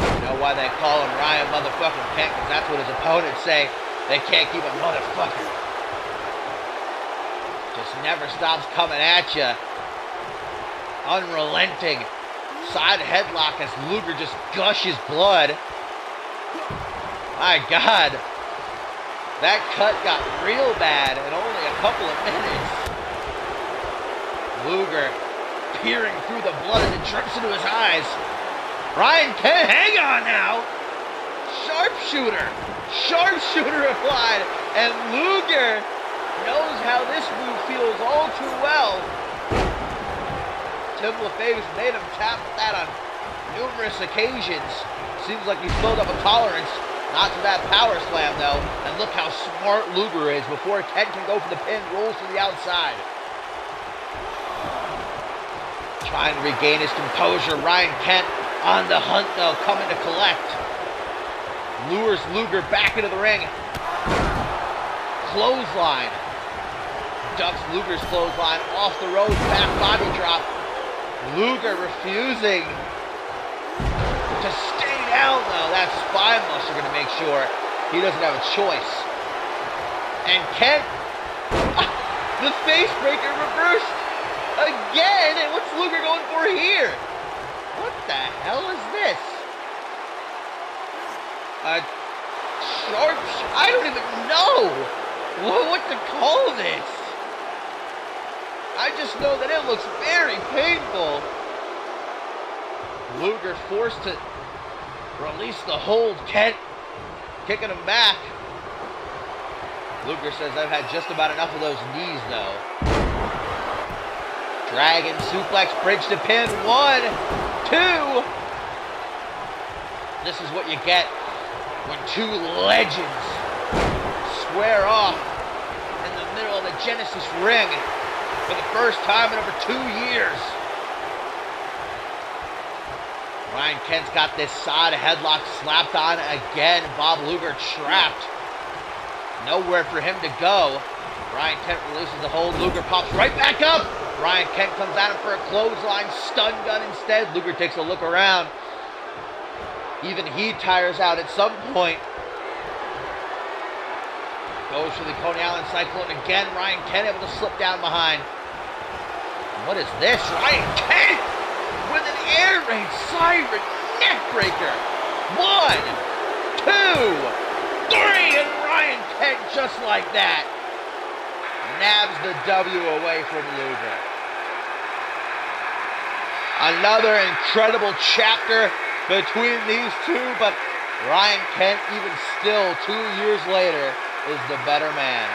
You know why they call him Ryan motherfucking Kent? Because that's what his opponents say. They can't keep a motherfucker. Just never stops coming at you. Unrelenting. Side headlock as Luger just gushes blood. My God. That cut got real bad in only a couple of minutes. Luger peering through the blood as it drips into his eyes. Ryan Kent, hang on now. Sharpshooter! Sharpshooter applied, and Luger knows how this move feels all too well. Tim LaFave's made him tap that on numerous occasions. Seems like he's built up a tolerance. Not to that power slam, though. And look how smart Luger is. Before Kent can go for the pin, rolls to the outside. Trying to regain his composure. Ryan Kent on the hunt, though, coming to collect. Lures Luger back into the ring. Clothesline. Ducks Luger's clothesline off the rope. Back body drop. Luger refusing to stay down, though. That spine muscle going to make sure he doesn't have a choice. And Kent, the face breaker reversed again. And what's Luger going for here? What the hell is this? I don't even know what to call this. I just know that it looks very painful. Luger forced to release the hold. Kent kicking him back. Luger says, I've had just about enough of those knees, though. Dragon suplex, bridge to pin. 1, 2. This is what you get when two legends square off in the middle of the Genesis ring for the first time in over 2 years. Ryan Kent's got this side headlock slapped on again. Bob Luger trapped. Nowhere for him to go. Ryan Kent releases the hold. Luger pops right back up. Ryan Kent comes at him for a clothesline. Stun gun instead. Luger takes a look around. Even he tires out at some point. Goes for the Coney Island Cyclone again. Ryan Kent able to slip down behind. What is this? Ryan Kent with an air raid siren neckbreaker. 1, 2, 3, and Ryan Kent just like that nabs the W away from Luger. Another incredible chapter between these two, but Ryan Kent, even still 2 years later, is the better man.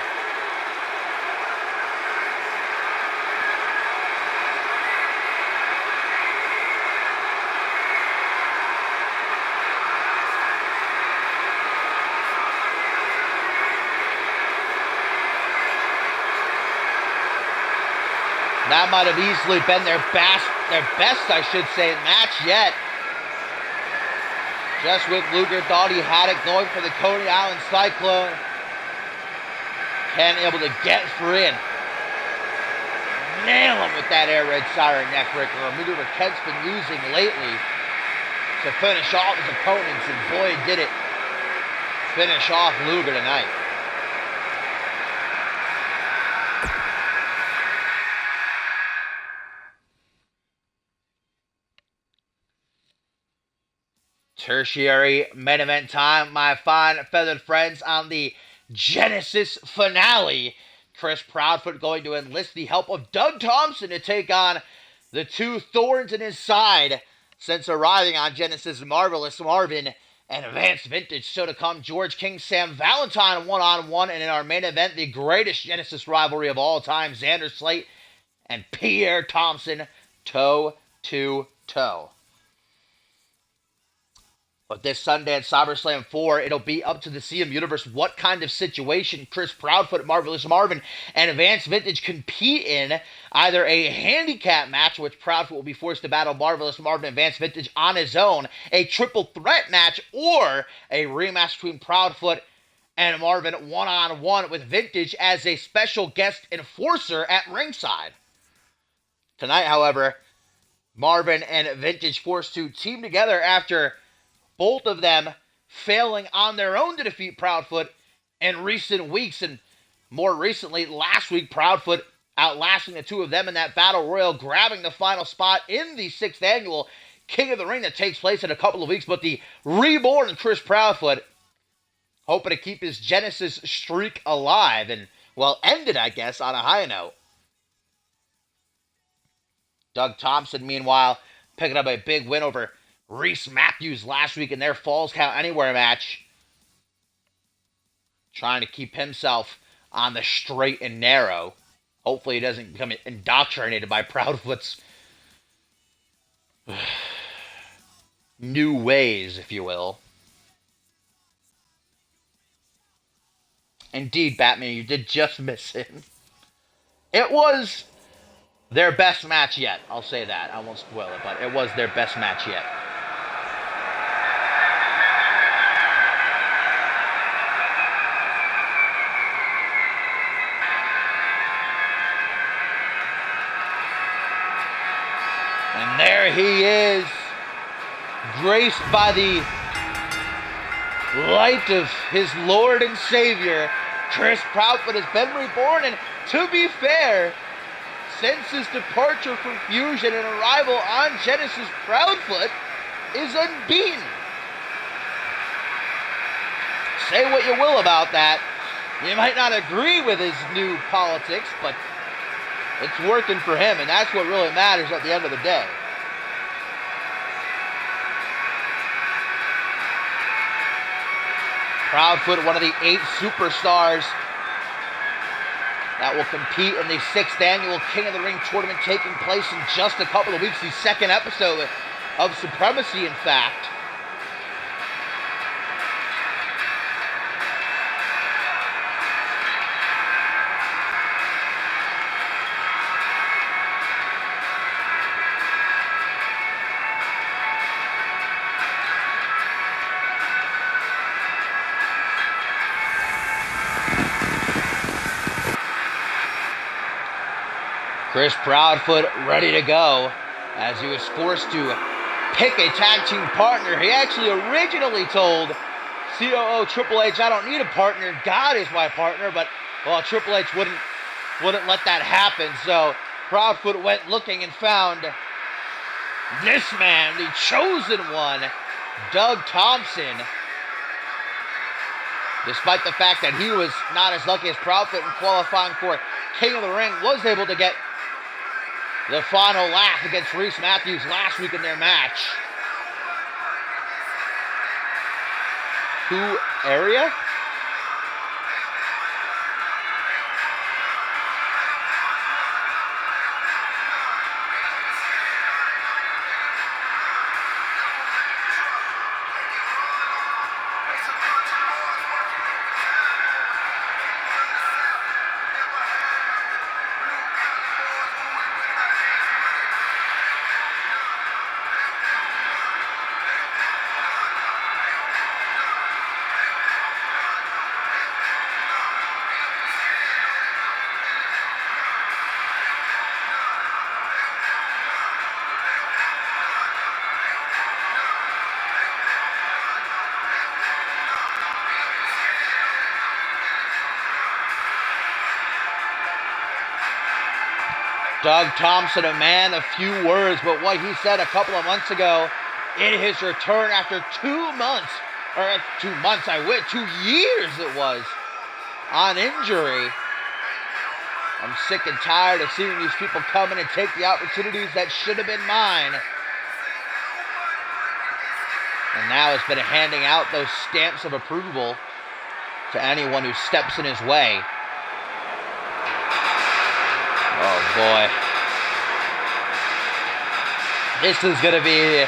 That might have easily been their best, I should say, match yet. Just when Luger thought he had it going for the Coney Island Cyclone, Kent able to get free and nail him with that air raid siren neckbreaker, a maneuver Kent's been using lately to finish off his opponents, and boy did it finish off Luger tonight. Tertiary main event time, my fine feathered friends, on the Genesis finale. Chris Proudfoot going to enlist the help of Doug Thompson to take on the two thorns in his side since arriving on Genesis, Marvelous Marvin and Advanced Vintage. So to come, George King, Sam Valentine one-on-one, and in our main event, the greatest Genesis rivalry of all time, Xander Slate and Pierre Thompson toe-to-toe. But this Sunday at SummerSlam 4, it'll be up to the CM Universe what kind of situation Chris Proudfoot, Marvelous Marvin, and Advanced Vintage compete in. Either a handicap match, which Proudfoot will be forced to battle Marvelous Marvin and Advanced Vintage on his own, a triple threat match, or a rematch between Proudfoot and Marvin one-on-one with Vintage as a special guest enforcer at ringside. Tonight, however, Marvin and Vintage forced to team together after both of them failing on their own to defeat Proudfoot in recent weeks. And more recently, last week, Proudfoot outlasting the two of them in that battle royal, grabbing the final spot in the 6th annual King of the Ring that takes place in a couple of weeks. But the reborn Chris Proudfoot hoping to keep his Genesis streak alive and, well, ended, I guess, on a high note. Doug Thompson, meanwhile, picking up a big win over Reese Matthews last week in their Falls Count Anywhere match. Trying to keep himself on the straight and narrow. Hopefully he doesn't become indoctrinated by Proudfoot's new ways, if you will. Indeed, Batman, you did just miss it. It was their best match yet. I'll say that. I won't spoil it, but it was their best match yet. And there he is, graced by the light of his Lord and Savior. Chris Proudfoot has been reborn, and to be fair, since his departure from Fusion and arrival on Genesis, Proudfoot is unbeaten. Say what you will about that. You might not agree with his new politics, but it's working for him, and that's what really matters at the end of the day. Proudfoot, one of the 8 superstars that will compete in the 6th annual King of the Ring tournament taking place in just a couple of weeks. The 2nd episode of Supremacy, in fact. Chris Proudfoot ready to go as he was forced to pick a tag team partner. He actually originally told COO Triple H, I don't need a partner, God is my partner, but well, Triple H wouldn't let that happen, so Proudfoot went looking and found this man, the chosen one, Doug Thompson. Despite the fact that he was not as lucky as Proudfoot in qualifying for King of the Ring, was able to get the final laugh against Reese Matthews last week in their match. Who area? Doug Thompson, a man of few words, but what he said a couple of months ago in his return after 2 months, or 2 months, 2 years it was, on injury. I'm sick and tired of seeing these people come in and take the opportunities that should have been mine. And now has been handing out those stamps of approval to anyone who steps in his way. Oh boy. This is going to be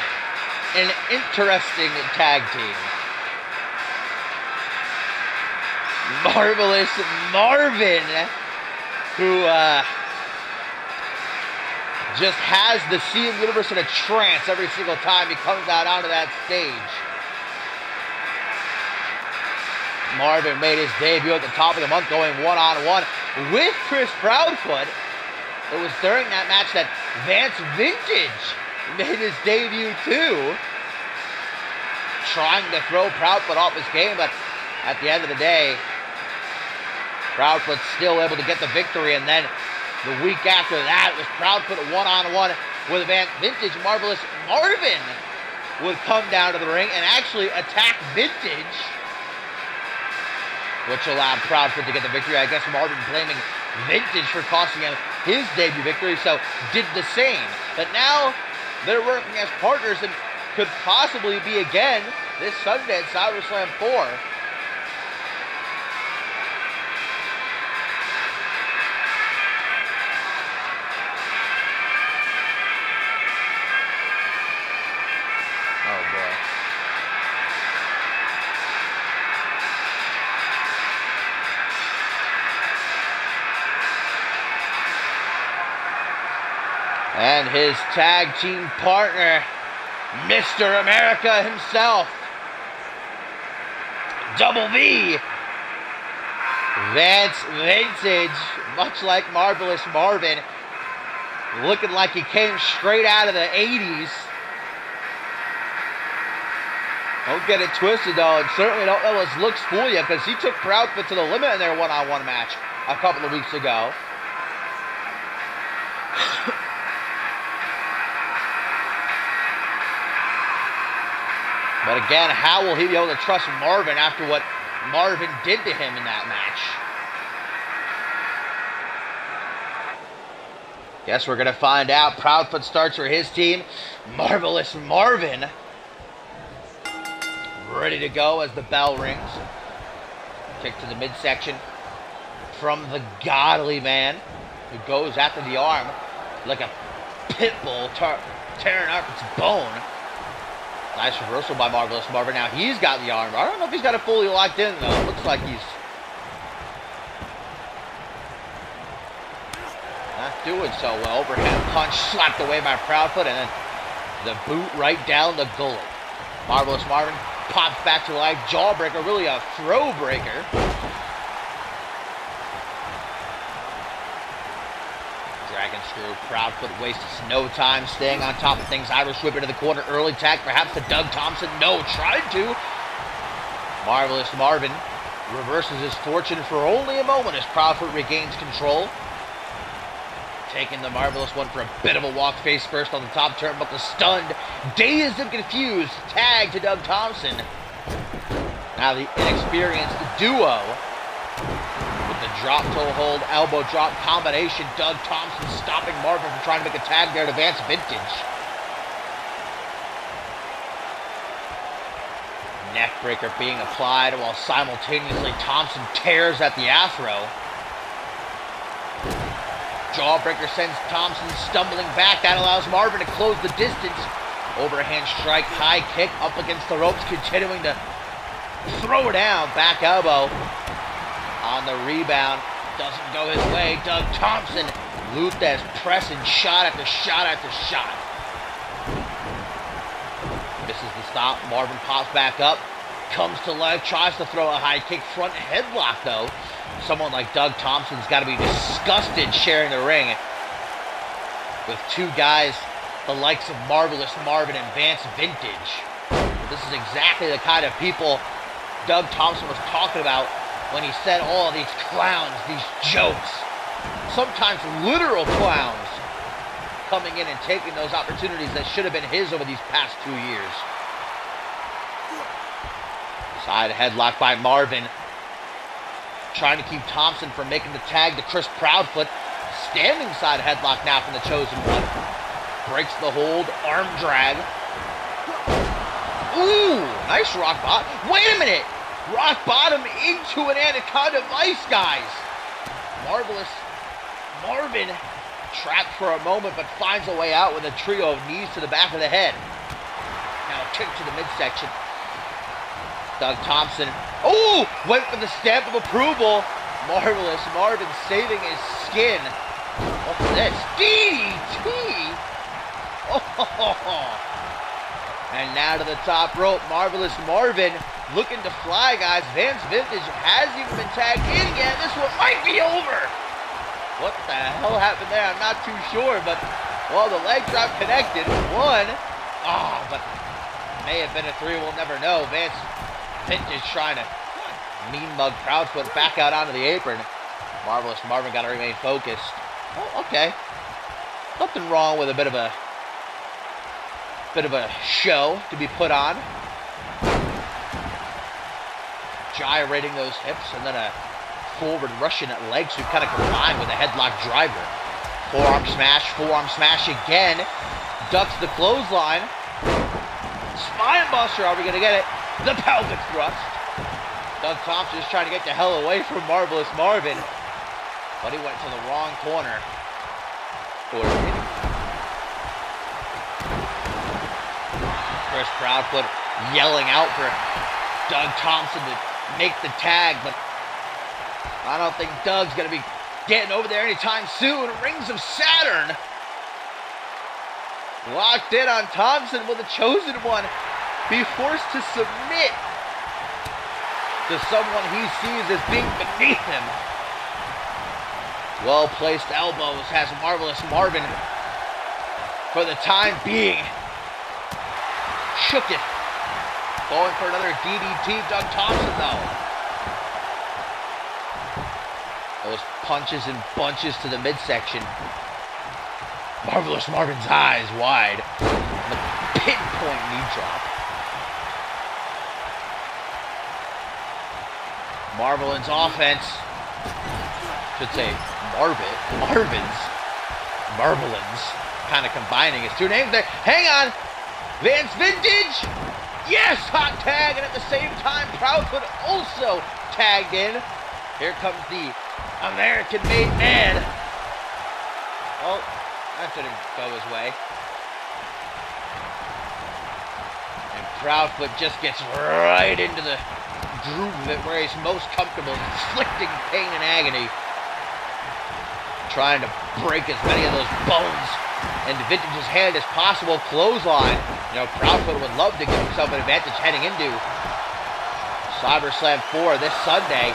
an interesting tag team. Marvelous Marvin, who just has the CM Universe in a trance every single time he comes out onto that stage. Marvin made his debut at the top of the month going one-on-one with Chris Proudfoot. It was during that match that Vance Vintage made his debut too. Trying to throw Proudfoot off his game, but at the end of the day, Proudfoot still able to get the victory. And then the week after that, it was Proudfoot one-on-one with Vance Vintage. Marvelous Marvin would come down to the ring and actually attack Vintage, which allowed Proudfoot to get the victory. I guess Marvin blaming Vintage for costing him his debut victory, so did the same. But now they're working as partners, and could possibly be again this Sunday at SummerSlam 4. And his tag team partner, Mr. America himself, Double V, Vance Vintage, much like Marvelous Marvin, looking like he came straight out of the 80s. Don't get it twisted though, and certainly don't let his looks fool you, because he took Proudfoot to the limit in their one-on-one match a couple of weeks ago. But again, how will he be able to trust Marvin after what Marvin did to him in that match? Guess we're going to find out. Proudfoot starts for his team. Marvelous Marvin, ready to go as the bell rings. Kick to the midsection from the Godly Man, who goes after the arm like a pit bull tearing up its bone. Nice reversal by Marvelous Marvin. Now he's got the arm. I don't know if he's got it fully locked in though. It looks like he's not doing so well. Overhand punch slapped away by Proudfoot, and then the boot right down the gullet. Marvelous Marvin pops back to life. Jawbreaker, really a throw breaker. Dragon screw. Proudfoot wastes no time staying on top of things. Irish whip into the corner. Early tag perhaps to Doug Thompson. No, tried to. Marvelous Marvin reverses his fortune for only a moment as Proudfoot regains control. Taking the Marvelous One for a bit of a walk face first on the top turnbuckle. Stunned, dazed and confused. Tag to Doug Thompson. Now the inexperienced duo. The drop toe hold, elbow drop combination. Doug Thompson stopping Marvin from trying to make a tag there to Vance Vintage. Neckbreaker being applied while simultaneously Thompson tears at the afro. Jawbreaker sends Thompson stumbling back. That allows Marvin to close the distance. Overhand strike, high kick up against the ropes, continuing to throw down. Back elbow. On the rebound, doesn't go his way. Doug Thompson, Luthez pressing shot after shot after shot. Misses the stop. Marvin pops back up, comes to life, tries to throw a high kick, front headlock though. Someone like Doug Thompson's got to be disgusted sharing the ring with two guys the likes of Marvelous Marvin and Vance Vintage. This is exactly the kind of people Doug Thompson was talking about when he said all these clowns, these jokes, sometimes literal clowns, coming in and taking those opportunities that should have been his over these past 2 years. Side headlock by Marvin, trying to keep Thompson from making the tag to Chris Proudfoot. Standing side headlock now from the Chosen One. Breaks the hold, arm drag. Ooh, nice rock bottom. Wait a minute! Rock bottom into an Anaconda Vice, guys. Marvelous Marvin trapped for a moment, but finds a way out with a trio of knees to the back of the head. Now a kick to the midsection. Doug Thompson, oh, went for the stamp of approval. Marvelous Marvin saving his skin. What's this? DDT! Oh. And now to the top rope, Marvelous Marvin looking to fly, guys. Vance Vintage hasn't even been tagged in yet. This one might be over. What the hell happened there? I'm not too sure, but, well, the leg drop connected. One. Oh, but may have been a three. We'll never know. Vance Vintage trying to mean mug Proudfoot back out onto the apron. Marvelous Marvin got to remain focused. Oh, okay. Nothing wrong with a bit of a show to be put on. Gyrating those hips, and then a forward Russian leg sweep kind of combined with a headlock driver. Forearm smash again. Ducks the clothesline. Spine buster. Are we going to get it? The pelvic thrust. Doug Thompson just trying to get the hell away from Marvelous Marvin. But he went to the wrong corner. Chris Proudfoot yelling out for Doug Thompson to make the tag, but I don't think Doug's going to be getting over there anytime soon. Rings of Saturn. Locked in on Thompson. Will the Chosen One be forced to submit to someone he sees as being beneath him? Well-placed elbows has Marvelous Marvin, for the time being, shook it. Going for another DDT. Doug Thompson, though. Those punches and bunches to the midsection. Marvelous Marvin's eyes wide. The pinpoint knee drop. Marvelin's offense. Should say Marvelin's. Kind of combining his two names there. Hang on. Vance Vintage. Yes, hot tag. And at the same time, Proudfoot also tagged in. Here comes the American-made man. Oh, that didn't go his way. And Proudfoot just gets right into the groove of it where he's most comfortable, inflicting pain and agony. Trying to break as many of those bones into Vintage's hand as possible. Clothesline. You know, Proudfoot would love to give himself an advantage heading into SummerSlam 4 this Sunday.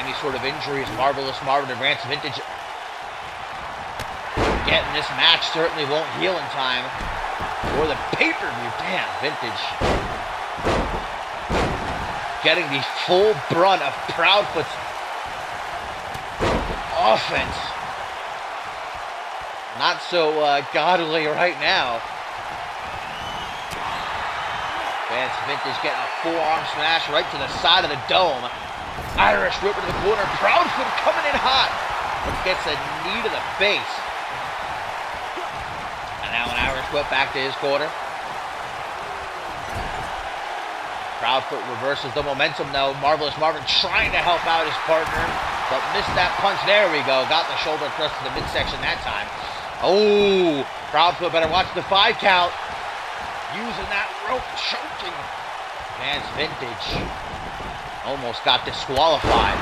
Any sort of injuries, Marvelous Marvin and Vance Vintage getting this match certainly won't heal in time for the pay-per-view. Damn, Vintage getting the full brunt of Proudfoot's offense. Not so godly right now. Vance Vintage getting a forearm smash right to the side of the dome. Irish whip into the corner. Proudfoot coming in hot, but gets a knee to the face. And now an Irish whip back to his corner. Proudfoot reverses the momentum though. Marvelous Marvin trying to help out his partner, but missed that punch. There we go. Got the shoulder thrust to the midsection that time. Oh, Proudfoot better watch the 5 count. Using that rope, choking. Vance Vintage almost got disqualified.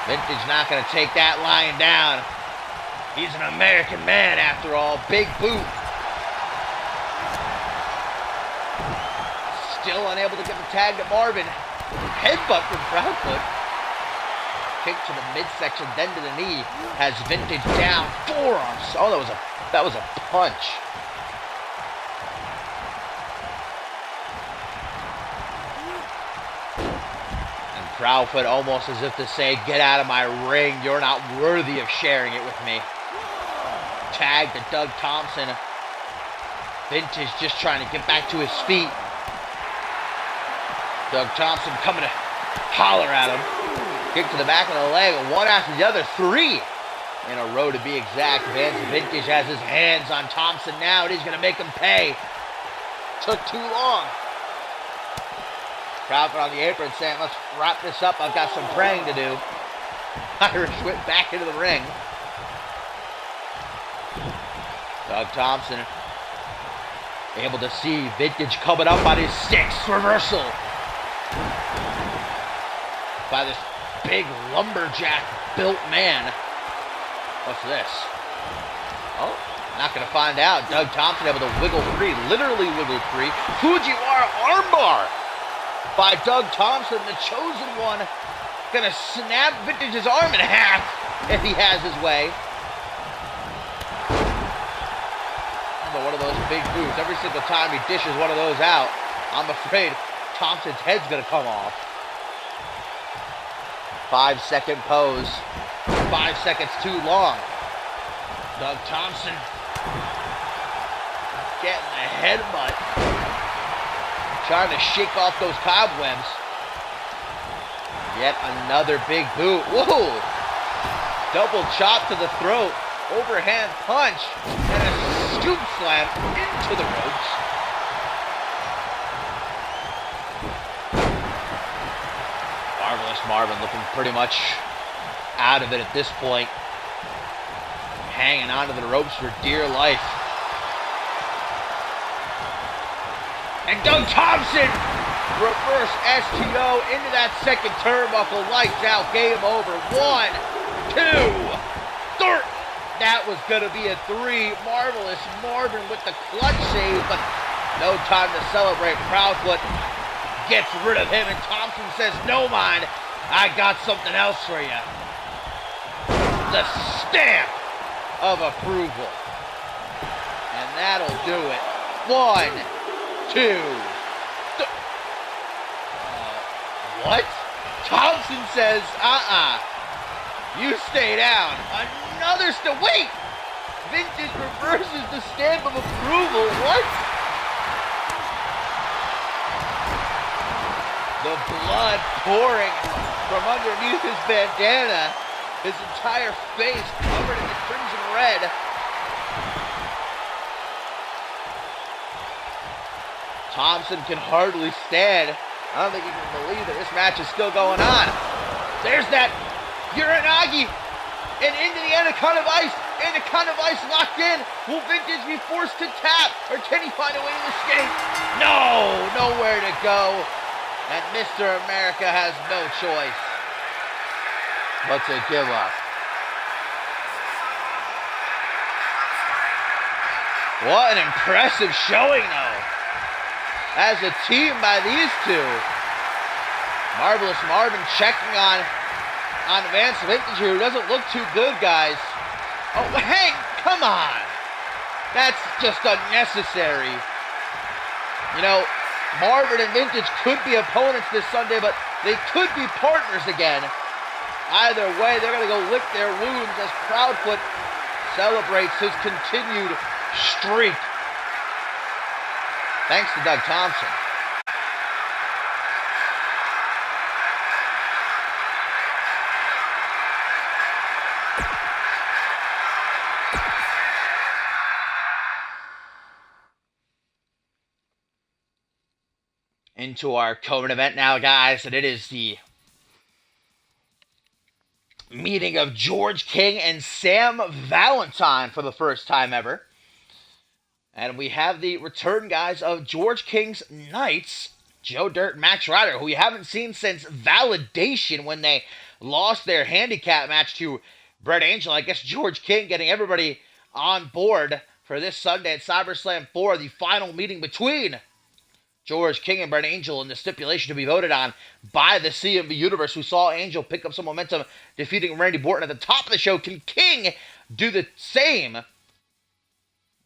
Vintage not going to take that lying down. He's an American man after all. Big boot. Still unable to get the tag to Marvin. Headbutt from Proudfoot. Kick to the midsection, then to the knee. Has Vintage down. Forearms. Oh, that was a punch. And Proudfoot almost as if to say, get out of my ring. You're not worthy of sharing it with me. Tag to Doug Thompson. Vintage just trying to get back to his feet. Doug Thompson coming to holler at him. Kick to the back of the leg, one after the other, 3 in a row to be exact. Vance Vintage has his hands on Thompson now, and he's going to make him pay. Took too long. Proudfoot on the apron saying, let's wrap this up. I've got some praying to do. Irish whip back into the ring. Doug Thompson able to see Vintage coming up on his 6th reversal by this big lumberjack built man. What's this? Oh, not gonna find out. Doug Thompson able to wiggle free, literally wiggle free. Fujiwara armbar by Doug Thompson. The Chosen One gonna snap Vintage's arm in half if he has his way. But one of those big boots. Every single time he dishes one of those out, I'm afraid Thompson's head's gonna come off. 5-second pose. 5 seconds too long. Doug Thompson getting a headbutt. Trying to shake off those cobwebs. Yet another big boot. Whoa! Double chop to the throat. Overhand punch. And a Juke slam into the ropes. Marvelous Marvin looking pretty much out of it at this point. Hanging onto the ropes for dear life. And Doug Thompson, reverse STO into that second turnbuckle. Lights out, game over. 1, 2, 3. That was going to be a 3. Marvelous Marvin with the clutch save, but no time to celebrate. Proudfoot gets rid of him, and Thompson says, no, mind, I got something else for you. The stamp of approval. And that'll do it. 1, 2, 3. What? Thompson says, you stay down. Another wait! Vintage reverses the stamp of approval. What? The blood pouring from underneath his bandana. His entire face covered in the crimson red. Thompson can hardly stand. I don't think he can believe that this match is still going on. There's that Uranagi and into the Anaconda Vice. Anaconda Vice locked in. Will Vintage be forced to tap, or can he find a way to escape? No, nowhere to go. And Mr. America has no choice but to give up. What an impressive showing, though, as a team by these two. Marvelous Marvin checking on Vance Vintage here, who doesn't look too good, guys. Oh, hey, come on. That's just unnecessary. You know, Marvin and Vintage could be opponents this Sunday, but they could be partners again. Either way, they're going to go lick their wounds as Proudfoot celebrates his continued streak. Thanks to Doug Thompson. Into our co-main event now, guys, and it is the meeting of George King and Sam Valentine for the first time ever. And we have the return, guys, of George King's Knights, Joe Dirt and Max Ryder, who we haven't seen since Validation when they lost their handicap match to Brett Angel. I guess George King getting everybody on board for this Sunday at CyberSlam 4, the final meeting between George King and Brett Angel, in the stipulation to be voted on by the CMV Universe, who saw Angel pick up some momentum, defeating Randy Orton at the top of the show. Can King do the same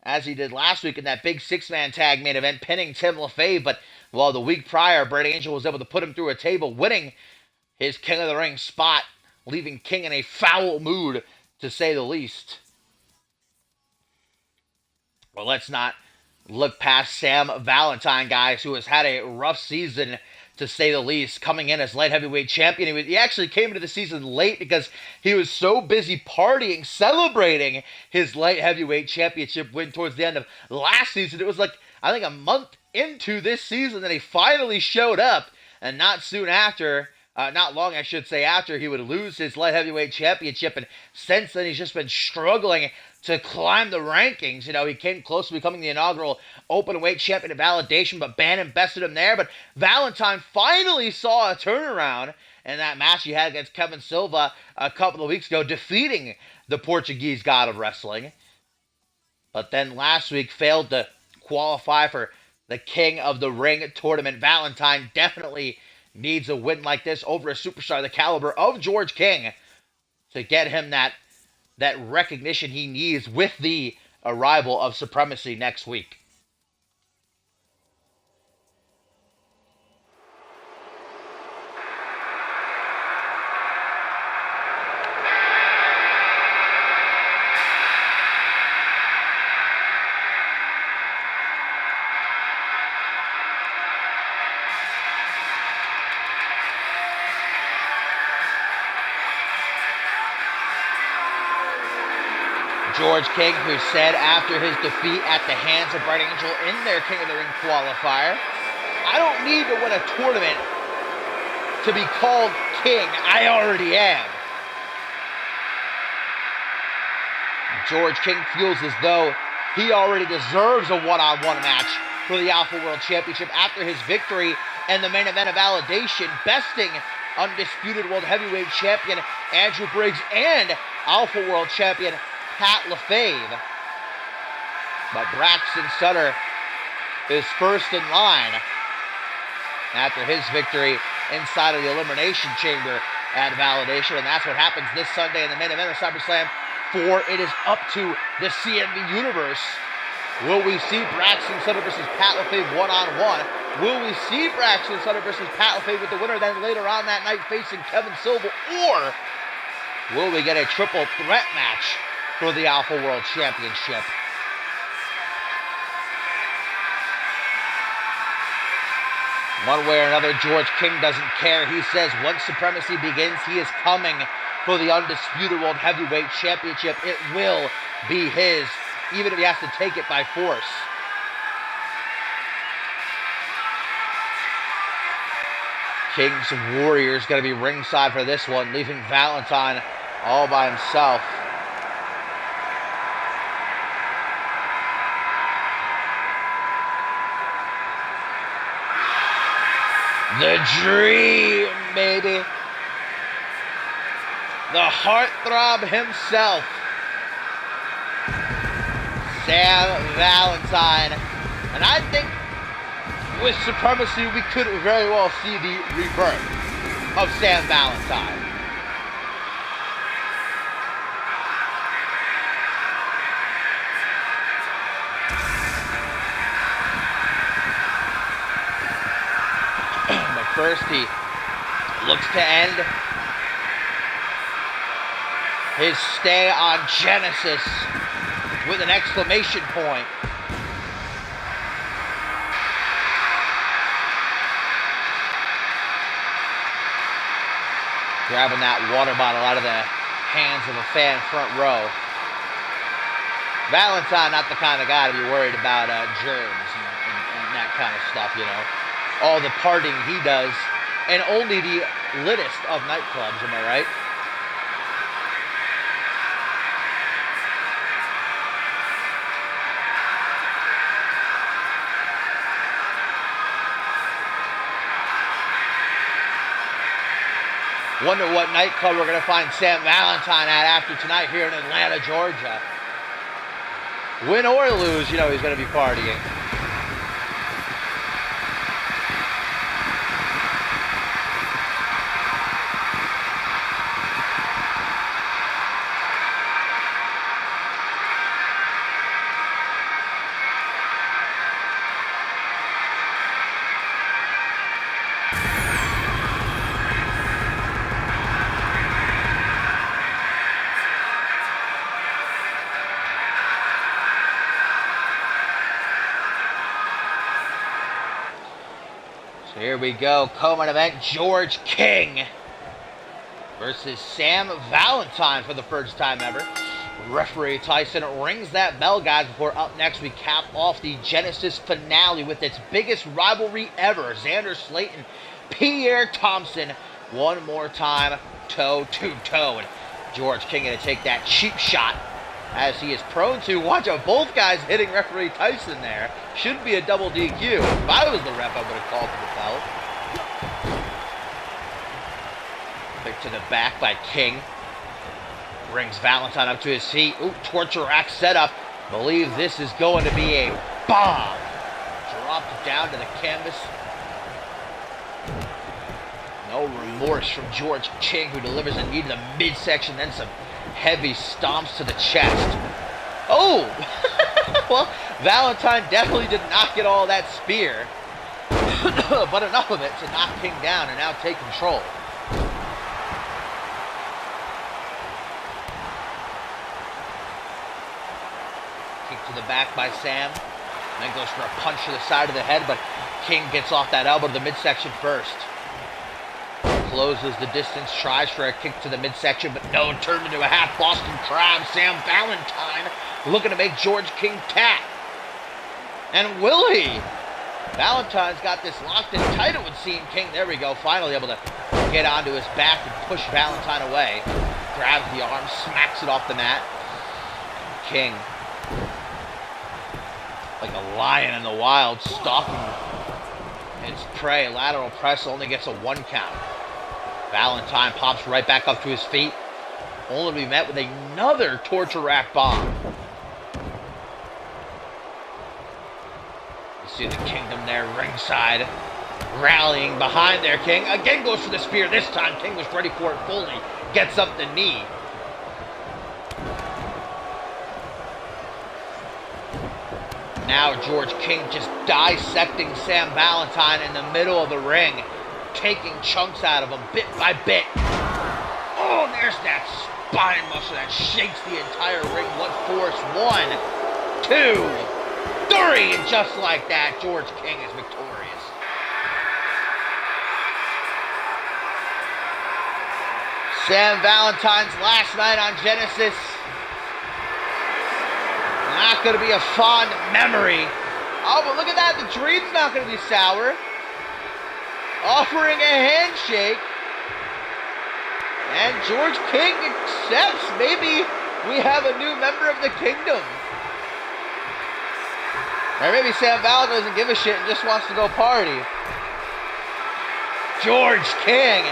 as he did last week in that big six-man tag main event, pinning Tim LaFave? But, well, the week prior, Brett Angel was able to put him through a table, winning his King of the Ring spot, leaving King in a foul mood, to say the least. Well, let's not look past Sam Valentine, guys, who has had a rough season, to say the least, coming in as light heavyweight champion. He actually came into the season late because he was so busy partying, celebrating his light heavyweight championship win towards the end of last season. It was like, I think, a month into this season that he finally showed up, and not soon after, not long, I should say, after he would lose his light heavyweight championship, and since then he's just been struggling to climb the rankings. You know, he came close to becoming the inaugural open-weight champion of Validation, but Bannon bested him there. But Valentine finally saw a turnaround in that match he had against Kevin Silva a couple of weeks ago, defeating the Portuguese god of wrestling. But then last week failed to qualify for the King of the Ring tournament. Valentine definitely needs a win like this over a superstar the caliber of George King to get him that recognition he needs with the arrival of Supremacy next week. George King, who said after his defeat at the hands of Bright Angel in their King of the Ring qualifier, I don't need to win a tournament to be called king. I already am. George King feels as though he already deserves a one-on-one match for the Alpha World Championship after his victory in the main event of Validation, besting undisputed World Heavyweight Champion Andrew Briggs and Alpha World Champion Pat LaFave. But Braxton Sutter is first in line after his victory inside of the Elimination Chamber at Validation, and that's what happens this Sunday in the main event of SummerSlam, for it is up to the CMV Universe. Will we see Braxton Sutter versus Pat LaFave one-on-one? Will we see Braxton Sutter versus Pat LaFave with the winner then later on that night facing Kevin Silva? Or will we get a triple threat match for the Alpha World Championship? One way or another, George King doesn't care. He says once Supremacy begins, he is coming for the Undisputed World Heavyweight Championship. It will be his, even if he has to take it by force. King's Warriors going to be ringside for this one, leaving Valentine all by himself. The Dream, baby. The heartthrob himself. Sam Valentine. And I think with Supremacy, we could very well see the rebirth of Sam Valentine. But first, he looks to end his stay on Genesis with an exclamation point. Grabbing that water bottle out of the hands of a fan front row. Valentine, not the kind of guy to be worried about germs and that kind of stuff, you know. All the partying he does, and only the littest of nightclubs, am I right? Wonder what nightclub we're going to find Sam Valentine at after tonight here in Atlanta, Georgia. Win or lose, you know he's going to be partying. Here we go, co-main event, George King versus Sam Valentine for the first time ever. Referee Tyson rings that bell, guys, before up next we cap off the Genesis finale with its biggest rivalry ever. Xander Slayton, Pierre Thompson, one more time, toe-to-toe. And George King going to take that cheap shot, as he is prone to. Watch out, both guys hitting referee Tyson there. Should be a double DQ. If I was the ref, I would have called for the foul. Kick to the back by King. Brings Valentine up to his feet. Ooh, torture rack setup. Believe this is going to be a bomb. Dropped down to the canvas. No remorse from George King, who delivers a knee to the midsection, then some heavy stomps to the chest. Oh! Well, Valentine definitely did not get all that spear, but enough of it to knock King down and now take control. Kick to the back by Sam, then goes for a punch to the side of the head, but King gets off that elbow to the midsection first. closes the distance, tries for a kick to the midsection, but no, turned into a half Boston Crab. Sam Valentine looking to make George King tap. And will he? Valentine's got this locked in tight, it would seem. King, there we go, finally able to get onto his back and push Valentine away. Grabs the arm, smacks it off the mat. King, like a lion in the wild, stalking its prey. Lateral press only gets a 1 count. Valentine pops right back up to his feet, only to be met with another torture rack bomb. You see the Kingdom there ringside, rallying behind their King. Again goes for the spear. This time King was ready for it fully. Gets up the knee. Now George King just dissecting Sam Valentine in the middle of the ring, taking chunks out of him bit by bit. Oh, there's that spine muscle that shakes the entire ring. What force? 1, 2, 3, and just like that, George King is victorious. Sam Valentine's last night on Genesis. Not going to be a fond memory. Oh, but look at that. The dream's not going to be sour. Offering a handshake. And George King accepts. Maybe we have a new member of the Kingdom. Or maybe Sam Valentine doesn't give a shit and just wants to go party. George King,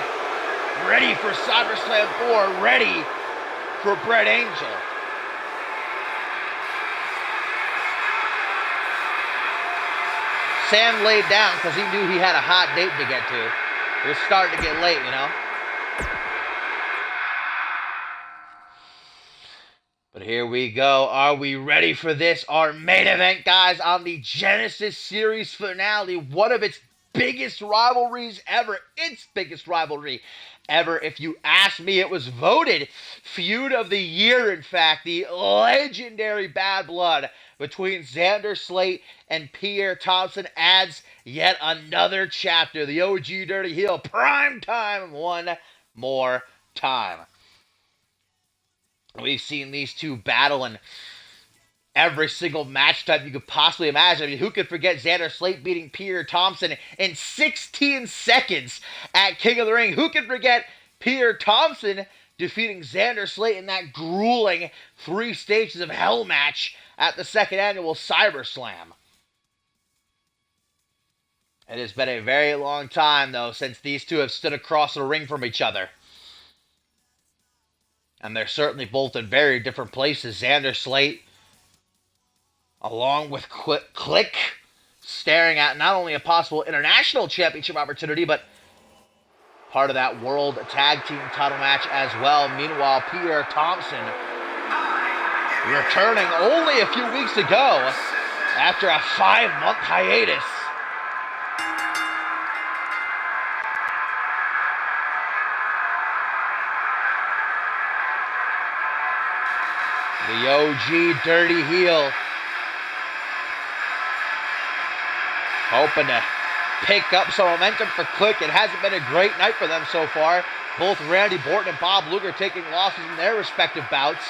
ready for SummerSlam 4, ready for Brett Angel. Sam laid down because he knew he had a hot date to get to. It was starting to get late, you know. But here we go. Are we ready for this? Our main event, guys, on the Genesis Series finale. One of its biggest rivalries ever. Its biggest rivalry ever. If you ask me, it was voted Feud of the Year, in fact. The legendary Bad Blood between Xander Slate and Pierre Thompson adds yet another chapter. The OG Dirty Heel, prime time one more time. We've seen these two battle in every single match type you could possibly imagine. I mean, who could forget Xander Slate beating Pierre Thompson in 16 seconds at King of the Ring? Who could forget Pierre Thompson defeating Xander Slate in that grueling 3 stages of hell match at the 2nd annual CyberSlam? It has been a very long time, though, since these two have stood across the ring from each other. And they're certainly both in very different places. Xander Slate, along with Click, staring at not only a possible international championship opportunity, but part of that World Tag Team title match as well. Meanwhile, Pierre Thompson, returning only a few weeks ago after a 5-month hiatus. The OG Dirty Heel, hoping to pick up some momentum for Click. It hasn't been a great night for them so far. Both Randy Orton and Bob Luger taking losses in their respective bouts.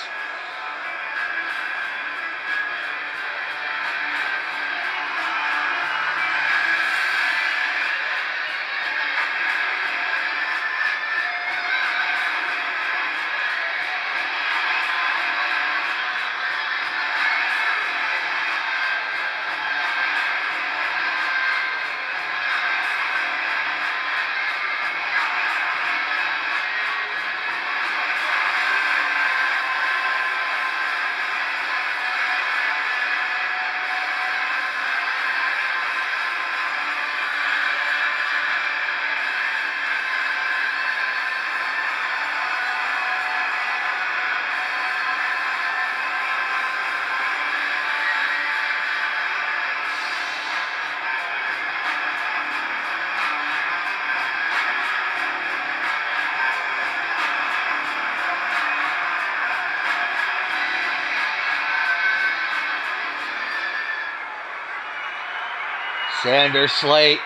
Xander Slate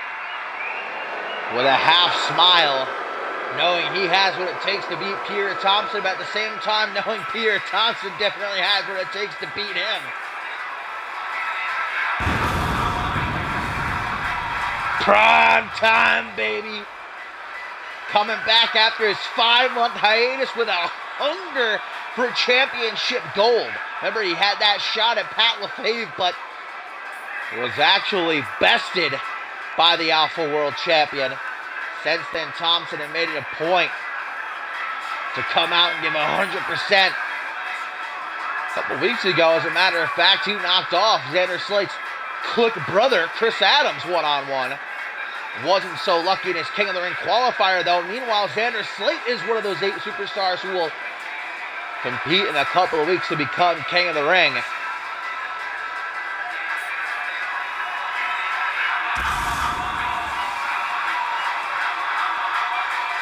with a half smile knowing he has what it takes to beat Pierre Thompson, but at the same time knowing Pierre Thompson definitely has what it takes to beat him. Prime time, baby. Coming back after his 5-month hiatus with a hunger for championship gold. Remember, he had that shot at Pat LaFave, but was actually bested by the Alpha World Champion. Since then, Thompson had made it a point to come out and give 100%. A couple weeks ago, as a matter of fact, he knocked off Xander Slate's click brother, Chris Adams, one-on-one. Wasn't so lucky in his King of the Ring qualifier, though. Meanwhile, Xander Slate is one of those 8 superstars who will compete in a couple of weeks to become King of the Ring.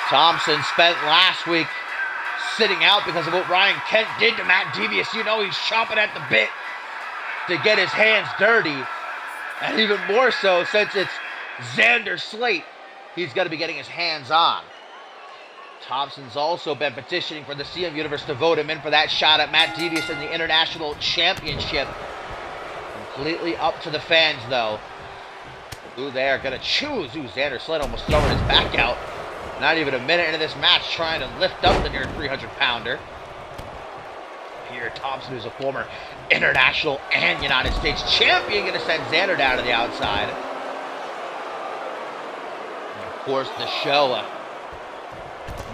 Thompson spent last week sitting out because of what Ryan Kent did to Matt Devious. You know he's chomping at the bit to get his hands dirty. And even more so since it's Xander Slate he's going to be getting his hands on. Thompson's also been petitioning for the CMV Universe to vote him in for that shot at Matt Devious in the International Championship. Completely up to the fans, though, who they are going to choose. Ooh, Xander Slate almost throwing his back out. Not even a minute into this match trying to lift up the near 300-pounder. Pierre Thompson, who's a former international and United States champion, going to send Xander down to the outside. And of course, the show,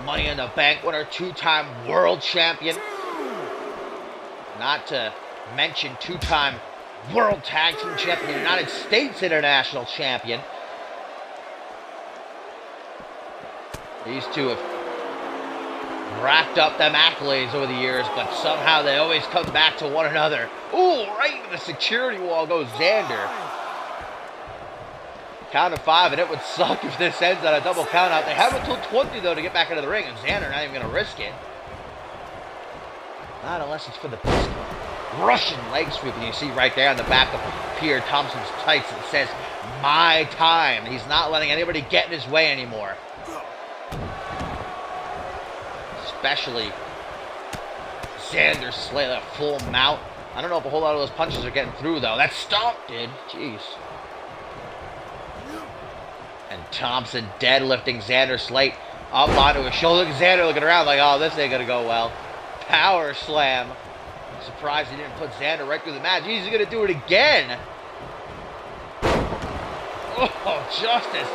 Money in the Bank winner, 2-time world champion. Not to mention 2-time world tag team champion, United States international champion. These two have racked up them accolades over the years, but somehow they always come back to one another. Ooh, right into the security wall goes Xander. Count of 5, and it would suck if this ends on a double count out. They have until 20, though, to get back into the ring, and Xander not even going to risk it. Not unless it's for the best. Russian leg sweep, and you see right there on the back of Pierre Thompson's tights, it says, "My time." He's not letting anybody get in his way anymore. Especially Xander Slate, a full mount. I don't know if a whole lot of those punches are getting through, though. That stomp did. Jeez. And Thompson deadlifting Xander Slate up onto his shoulder. Look at Xander looking around like, oh, this ain't going to go well. Power slam. I'm surprised he didn't put Xander right through the match. He's going to do it again. Oh, just as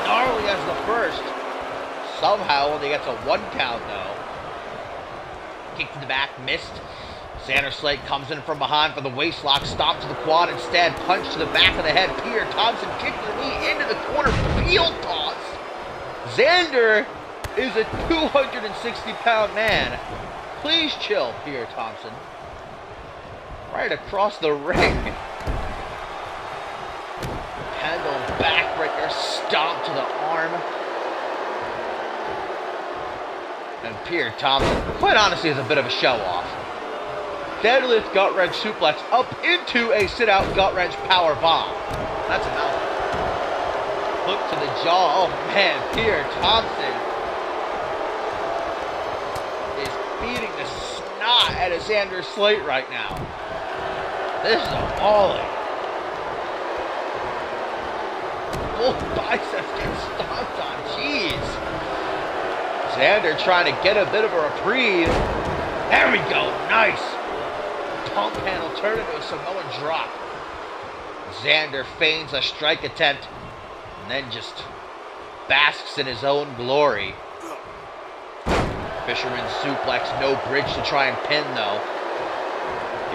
gnarly as the first. Somehow only gets a 1 count, though. Kick to the back, missed. Xander Slate comes in from behind for the waist lock, stomp to the quad instead, punch to the back of the head. Pierre Thompson kicked the knee into the corner, field toss. Xander is a 260-pound man. Please chill, Pierre Thompson. Right across the ring. Pendulum backbreaker, stomp to the arm. And Pierre Thompson, quite honestly, is a bit of a show-off. Deadlift gut-wrench suplex up into a sit-out gut-wrench power bomb. That's a mouthful. Hook to the jaw. Oh, man, Pierre Thompson is beating the snot out of Xander Slate right now. This is a mauling. Both biceps get stomped on. Jeez. Xander trying to get a bit of a reprieve. There we go. Nice. Pump handle turned into a Samoan drop. Xander feigns a strike attempt and then just basks in his own glory. Fisherman suplex, no bridge to try and pin, though.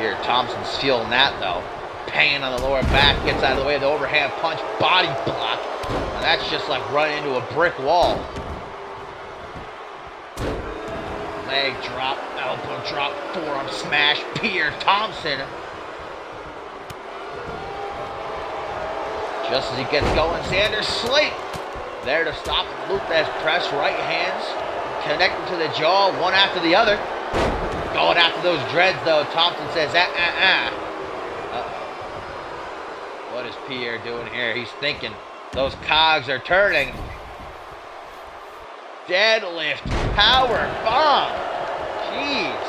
Here, Thompson's feeling that, though. Pain on the lower back, gets out of the way of the overhand punch, body block. And that's just like running into a brick wall. Leg drop, elbow drop, forearm smash, Pierre Thompson. Just as he gets going, Xander Slate there to stop and loop that press, right hands connecting to the jaw, one after the other. Going after those dreads, though. Thompson says, What is Pierre doing here? He's thinking. Those cogs are turning. deadlift, power bomb. Jeez.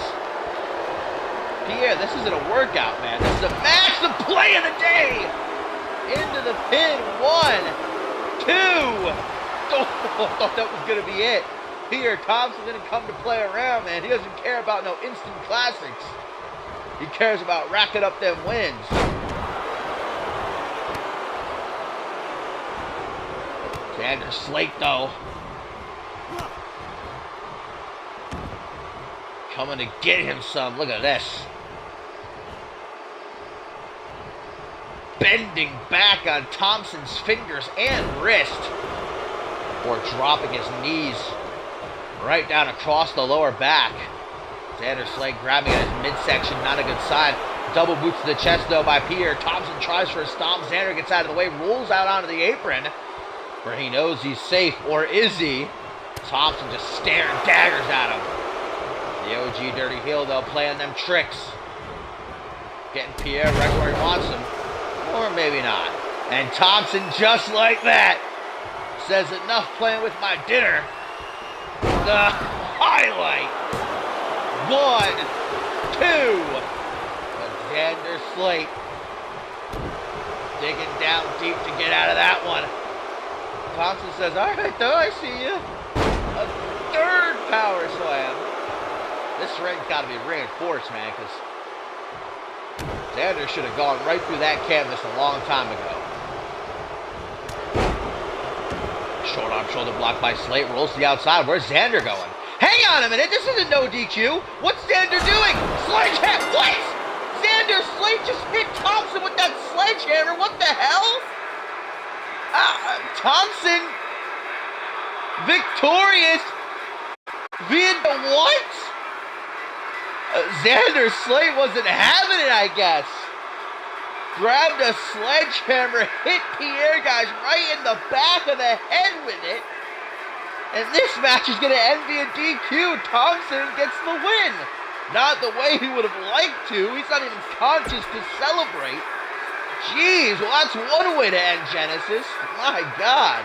Pierre, this isn't a workout, man. This is a match, the play of the day. Into the pin, 1, 2. Oh, I thought that was going to be it. Pierre Thompson didn't come to play around, man. He doesn't care about no instant classics. He cares about racking up them wins. Xander Slate, though, coming to get him some. Look at this. Bending back on Thompson's fingers and wrist. Or dropping his knees right down across the lower back. Xander Slate grabbing at his midsection, not a good sign. Double boot to the chest, though, by Pierre. Thompson tries for a stomp. Xander gets out of the way, rolls out onto the apron, where he knows he's safe, or is he? Thompson just staring daggers at him. The OG Dirty Heel, though, playing them tricks. Getting Pierre right where he wants him, or maybe not. And Thompson, just like that, says enough playing with my dinner. The highlight. 1, 2. But Xander Slate digging down deep to get out of that one. Thompson says, all right, though, I see you. A 3rd power slam. This ring's got to be reinforced, man, because Xander should have gone right through that canvas a long time ago. Short arm shoulder block by Slate, rolls to the outside. Where's Xander going? Hang on a minute, this isn't no DQ. What's Xander doing? Sledgehammer, what? Xander Slate just hit Thompson with that sledgehammer, what the hell? Thompson, victorious via the what? Xander Slate wasn't having it, I guess. Grabbed a sledgehammer, hit Pierre, guys, right in the back of the head with it. And this match is going to end via DQ. Thompson gets the win. Not the way he would have liked to. He's not even conscious to celebrate. Jeez, well, that's one way to end Genesis. My God.